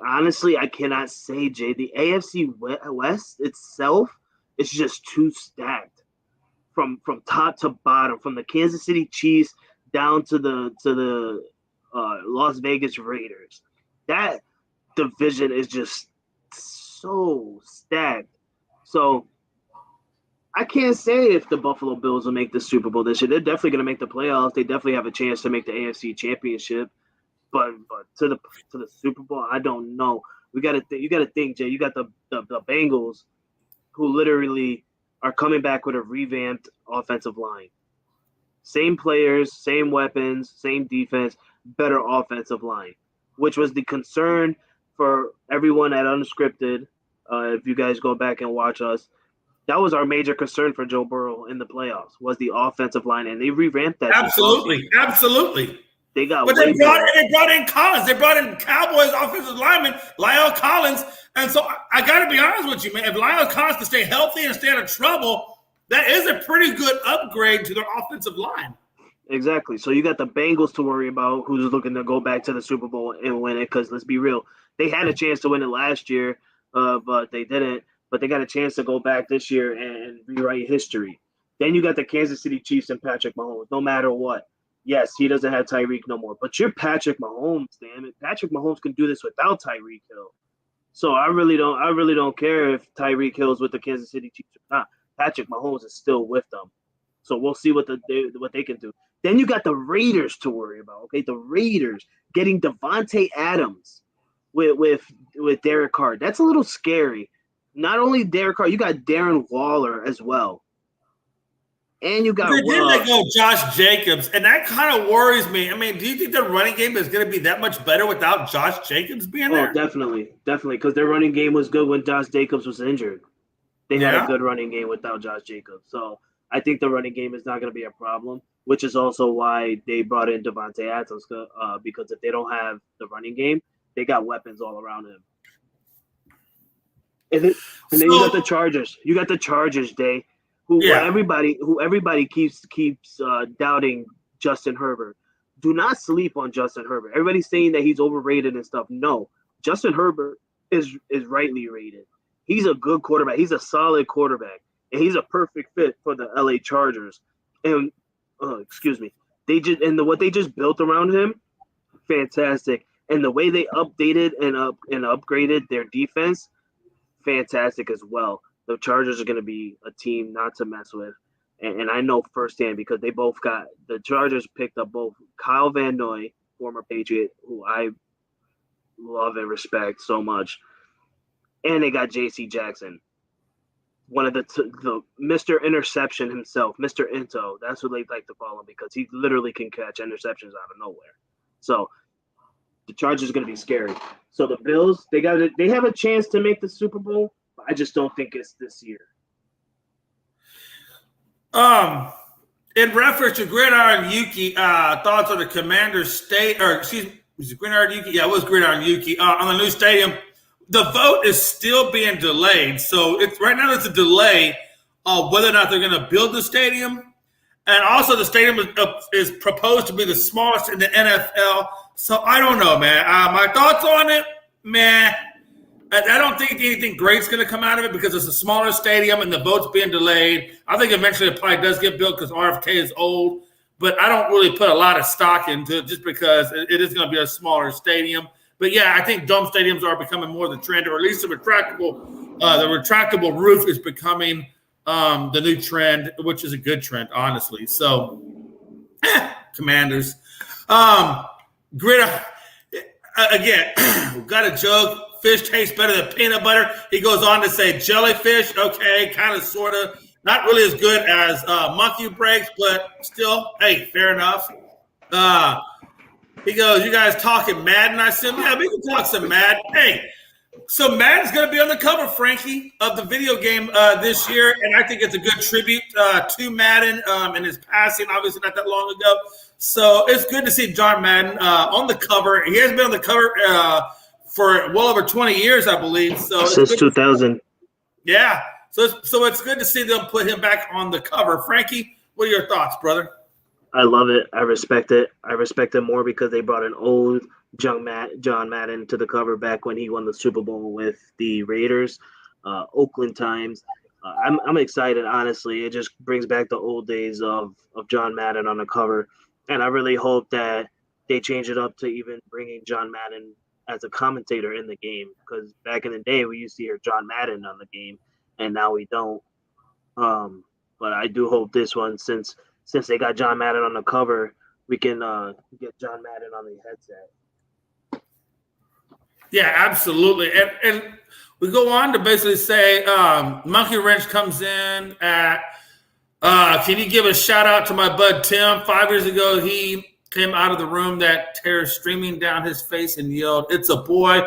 Honestly, I cannot say, Jay. The AFC West itself is just too stacked from top to bottom, from the Kansas City Chiefs down to the Las Vegas Raiders. That division is just so stacked. So I can't say if the Buffalo Bills will make the Super Bowl this year. They're definitely going to make the playoffs. They definitely have a chance to make the AFC Championship. But to the Super Bowl, I don't know. You got to think, Jay. You got the Bengals, who literally are coming back with a revamped offensive line. Same players, same weapons, same defense, better offensive line, which was the concern for everyone at Unscripted. If you guys go back and watch us, that was our major concern for Joe Burrow in the playoffs, was the offensive line, and they revamped that. Absolutely. They got, but they brought in Collins. They brought in Cowboys offensive lineman Lyle Collins, and so I got to be honest with you, man. If Lyle Collins can stay healthy and stay out of trouble, that is a pretty good upgrade to their offensive line. Exactly. So you got the Bengals to worry about, who's looking to go back to the Super Bowl and win it. Because let's be real, they had a chance to win it last year, but they didn't. But they got a chance to go back this year and rewrite history. Then you got the Kansas City Chiefs and Patrick Mahomes. No matter what, yes, he doesn't have Tyreek no more, but you're Patrick Mahomes, damn it. Patrick Mahomes can do this without Tyreek Hill. So I really don't care if Tyreek Hill's with the Kansas City Chiefs or not. Patrick Mahomes is still with them. So we'll see what they can do. Then you got the Raiders to worry about. Okay, the Raiders getting Devontae Adams with Derek Carr. That's a little scary. Not only Derek Carr, you got Darren Waller as well. And you got they go Josh Jacobs, and that kind of worries me. I mean, do you think their running game is going to be that much better without Josh Jacobs being there? Oh, definitely, because their running game was good when Josh Jacobs was injured. They had a good running game without Josh Jacobs. So I think the running game is not going to be a problem, which is also why they brought in Devontae Adams, because if they don't have the running game, they got weapons all around him. And then you got the Chargers. You got the Chargers, Day, who everybody keeps doubting Justin Herbert. Do not sleep on Justin Herbert. Everybody's saying that he's overrated and stuff. No, Justin Herbert is rightly rated. He's a good quarterback. He's a solid quarterback, and he's a perfect fit for the LA Chargers. And what they just built around him, fantastic. And the way they updated and upgraded their defense, fantastic as well. The Chargers are going to be a team not to mess with. And I know firsthand because the Chargers picked up both Kyle Van Noy, former Patriot, who I love and respect so much, and they got J.C. Jackson, one of the Mr. Interception himself, Mr. Into. That's what they like to call him because he literally can catch interceptions out of nowhere. So the Chargers are going to be scary. So the Bills, they have a chance to make the Super Bowl, but I just don't think it's this year. In reference to Gridiron Yuki, thoughts on the Commander State, was it Gridiron Yuki? Yeah, it was Gridiron Yuki on the new stadium. The vote is still being delayed, so right now it's a delay of whether or not they're going to build the stadium, and also the stadium is proposed to be the smallest in the NFL. So I don't know, man. My thoughts on it, man. I don't think anything great's going to come out of it because it's a smaller stadium and the vote's being delayed. I think eventually it probably does get built because RFK is old, but I don't really put a lot of stock into it just because it is going to be a smaller stadium. But yeah, I think dome stadiums are becoming more the trend, or at least the retractable roof is becoming the new trend, which is a good trend, honestly. So, Commanders. Gridiron, again, got a joke. Fish tastes better than peanut butter. He goes on to say jellyfish, okay, kind of, sort of. Not really as good as monkey breaks, but still, hey, fair enough. He goes, you guys talking Madden? I said, yeah, we can talk some Madden. Hey, So Madden's going to be on the cover, Frankie, of the video game this year, and I think it's a good tribute to Madden and his passing, obviously not that long ago. So it's good to see John Madden on the cover. He has been on the cover for well over 20 years, I believe. So since 2000. Yeah. So it's good to see them put him back on the cover. Frankie, what are your thoughts, brother? I love it. I respect it. I respect it more because they brought an old John Madden to the cover back when he won the Super Bowl with the Raiders, Oakland times. I'm excited, honestly. It just brings back the old days of John Madden on the cover. And I really hope that they change it up to even bringing John Madden as a commentator in the game. Because back in the day, we used to hear John Madden on the game, and now we don't. But I do hope this one, since they got John Madden on the cover, we can get John Madden on the headset. Yeah, absolutely. And we go on to basically say Monkey Wrench comes in at can you give a shout out to my bud Tim? 5 years ago, he came out of the room, that tear streaming down his face, and yelled, "It's a boy."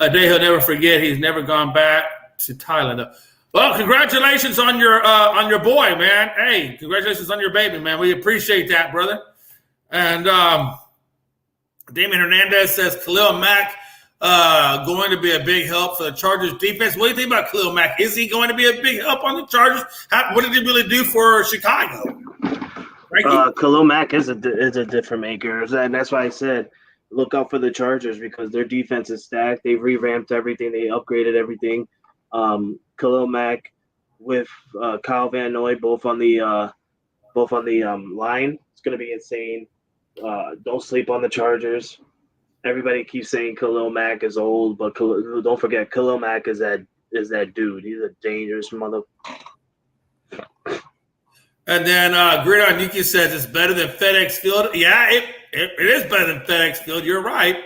A day he'll never forget. He's never gone back to Thailand. Well, congratulations on your boy, man. Hey, congratulations on your baby, man. We appreciate that, brother. And Damien Hernandez says Khalil Mack going to be a big help for the Chargers defense. What do you think about Khalil Mack? Is he going to be a big help on the Chargers? What did he really do for Chicago? Khalil Mack is a different maker, and that's why I said look out for the Chargers because their defense is stacked. They've revamped everything. They upgraded everything. Khalil Mack with Kyle Van Noy both on the line. It's going to be insane. Don't sleep on the Chargers. Everybody keeps saying Khalil Mack is old, but don't forget Khalil Mack is that dude. He's a dangerous mother. And then Gridiron Yuki says it's better than FedEx Field. Yeah, it is better than FedEx Field. You're right.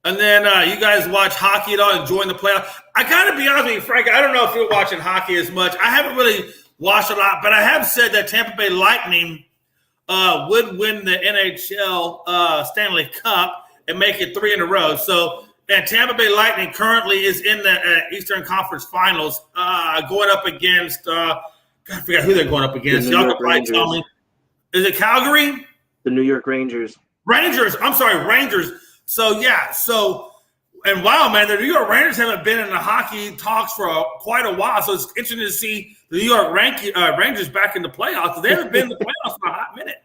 And then you guys watch hockey at all, enjoying the playoffs? I got to be honest with you, Frank. I don't know if you're watching hockey as much. I haven't really watched a lot, but I have said that Tampa Bay Lightning would win the NHL Stanley Cup and make it 3 in a row. So that Tampa Bay Lightning currently is in the Eastern Conference Finals, going up against I forgot who they're going up against. Y'all can probably tell me. Is it Calgary? The New York Rangers. Rangers. I'm sorry, Rangers. So, yeah. And wow, man, the New York Rangers haven't been in the hockey talks for quite a while. So it's interesting to see the New York Rangers back in the playoffs. They haven't been in the playoffs for a hot minute.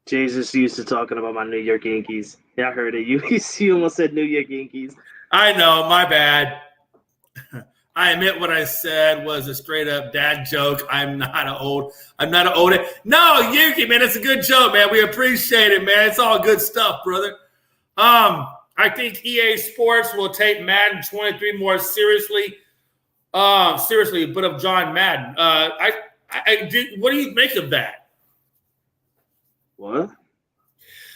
Jesus used to talking about my New York Yankees. Yeah, I heard it. You almost said New York Yankees. I know, my bad. I admit what I said was a straight up dad joke. I'm not an old. No, Yuki, man, it's a good joke, man. We appreciate it, man. It's all good stuff, brother. I think EA Sports will take Madden 23 more seriously. But of John Madden. What do you make of that? What?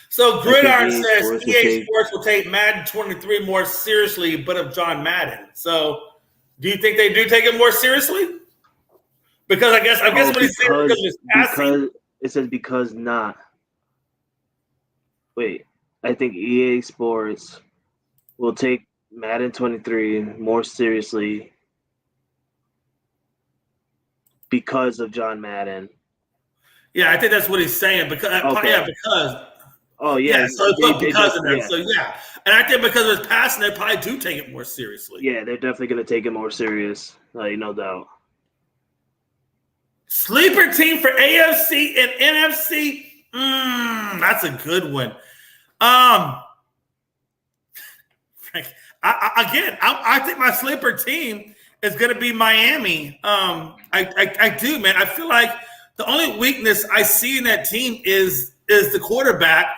So Gridiron says EA Sports will take Madden 23 more seriously, but of John Madden. So do you think they do take it more seriously? Because I guess what he's saying because of his passing. Because it says because not. Wait, I think EA Sports will take Madden 23 more seriously because of John Madden. Yeah, I think that's what he's saying. Because. Oh yeah. Yeah, so it's because of them. Yeah. So yeah, and I think because of his passing, they probably do take it more seriously. Yeah, they're definitely going to take it more serious. No doubt. Sleeper team for AFC and NFC. That's a good one. Frank, I think my sleeper team is going to be Miami. I do, man. I feel like the only weakness I see in that team is the quarterback.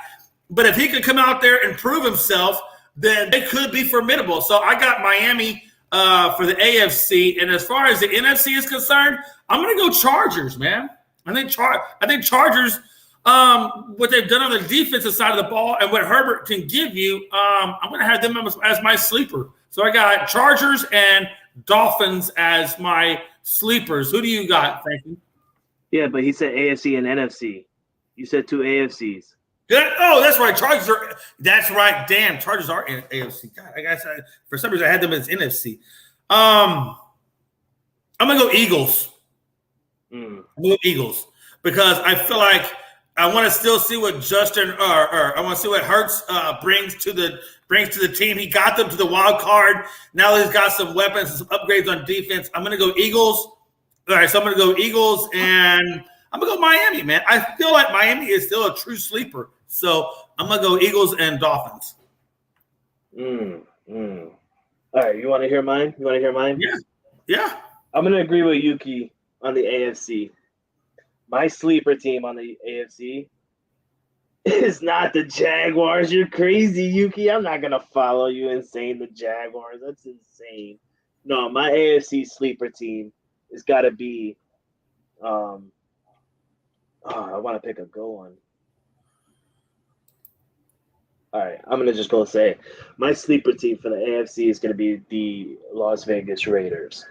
But if he could come out there and prove himself, then they could be formidable. So I got Miami for the AFC. And as far as the NFC is concerned, I'm going to go Chargers, man. I think Chargers, what they've done on the defensive side of the ball and what Herbert can give you, I'm going to have them as my sleeper. So I got Chargers and Dolphins as my sleepers. Who do you got, Frankie? Yeah, but he said AFC and NFC. You said two AFCs. That's right. Chargers are. That's right. Damn, Chargers are in AFC. God, I guess for some reason I had them as NFC. I'm gonna go Eagles. I'm gonna go Eagles because I feel like I want to still see what Justin or I want to see what Hurts brings to the team. He got them to the wild card. Now he's got some weapons and some upgrades on defense. I'm gonna go Eagles. All right, so I'm gonna go Eagles and I'm gonna go Miami, man. I feel like Miami is still a true sleeper. So I'm gonna go Eagles and Dolphins. All right, you want to hear mine? Yeah. I'm gonna agree with Yuki on the AFC. My sleeper team on the AFC is not the Jaguars. You're crazy, Yuki. I'm not gonna follow you in saying the Jaguars. That's insane. No, my AFC sleeper team has got to be. I want to pick a go one. All right, I'm going to just go say my sleeper team for the AFC is going to be the Las Vegas Raiders.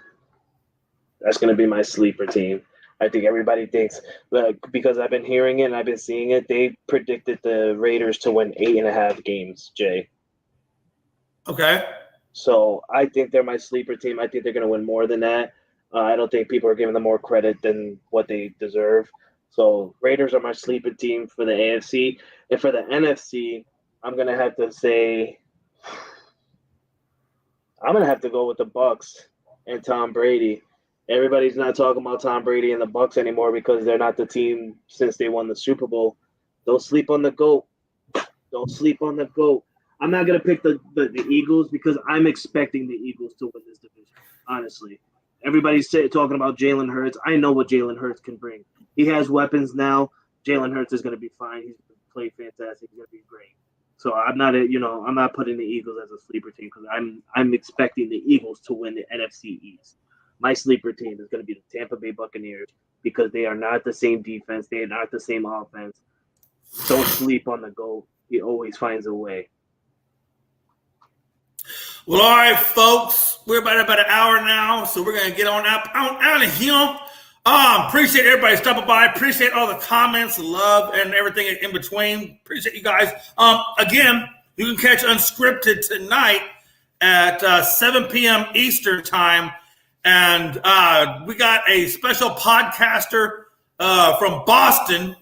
That's going to be my sleeper team. I think everybody thinks, because I've been hearing it and I've been seeing it, they predicted the Raiders to win 8.5 games, Jay. Okay. So I think they're my sleeper team. I think they're going to win more than that. I don't think people are giving them more credit than what they deserve. So Raiders are my sleeper team for the AFC. And for the NFC, I'm going to have to say I'm going to have to go with the Bucs and Tom Brady. Everybody's not talking about Tom Brady and the Bucs anymore because they're not the team since they won the Super Bowl. Don't sleep on the GOAT. Don't sleep on the GOAT. I'm not going to pick the Eagles because I'm expecting the Eagles to win this division, honestly. Everybody's talking about Jalen Hurts. I know what Jalen Hurts can bring. He has weapons now. Jalen Hurts is going to be fine. He's going to play fantastic. He's going to be great. So I'm not putting the Eagles as a sleeper team because I'm expecting the Eagles to win the NFC East. My sleeper team is going to be the Tampa Bay Buccaneers because they are not the same defense. They are not the same offense. Don't sleep on the GOAT. He always finds a way. Well, all right, folks. We're about an hour now, so we're going to get on out of here. Appreciate everybody stopping by. Appreciate all the comments, love, and everything in between. Appreciate you guys. Again, you can catch Unscripted tonight at 7 p.m. Eastern time. And we got a special podcaster from Boston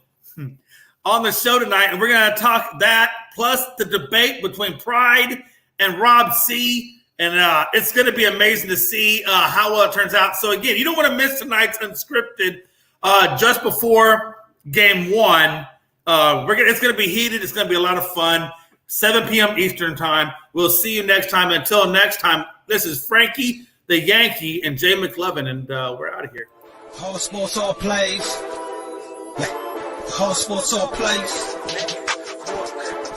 on the show tonight. And we're going to talk that plus the debate between Pride and Rob C. And it's going to be amazing to see how well it turns out. So, again, you don't want to miss tonight's Unscripted just before Game 1. It's going to be heated. It's going to be a lot of fun. 7 p.m. Eastern time. We'll see you next time. Until next time, this is Frankie the Yankee and Jay McLovin, and we're out of here. All sports, all plays. All sports, all plays.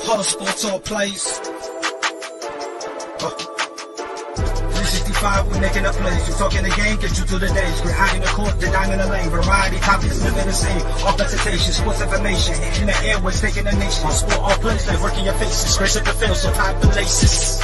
All sports, all plays. 365, we're making up plays. You're talking the game, get you to the days. We're high in the court, the dime in the lane. Variety, topics, living the same. All presentation, sports information. In the airways, taking the nation. Sport, all plays, like working your faces. Scratch up the field, so tie the laces.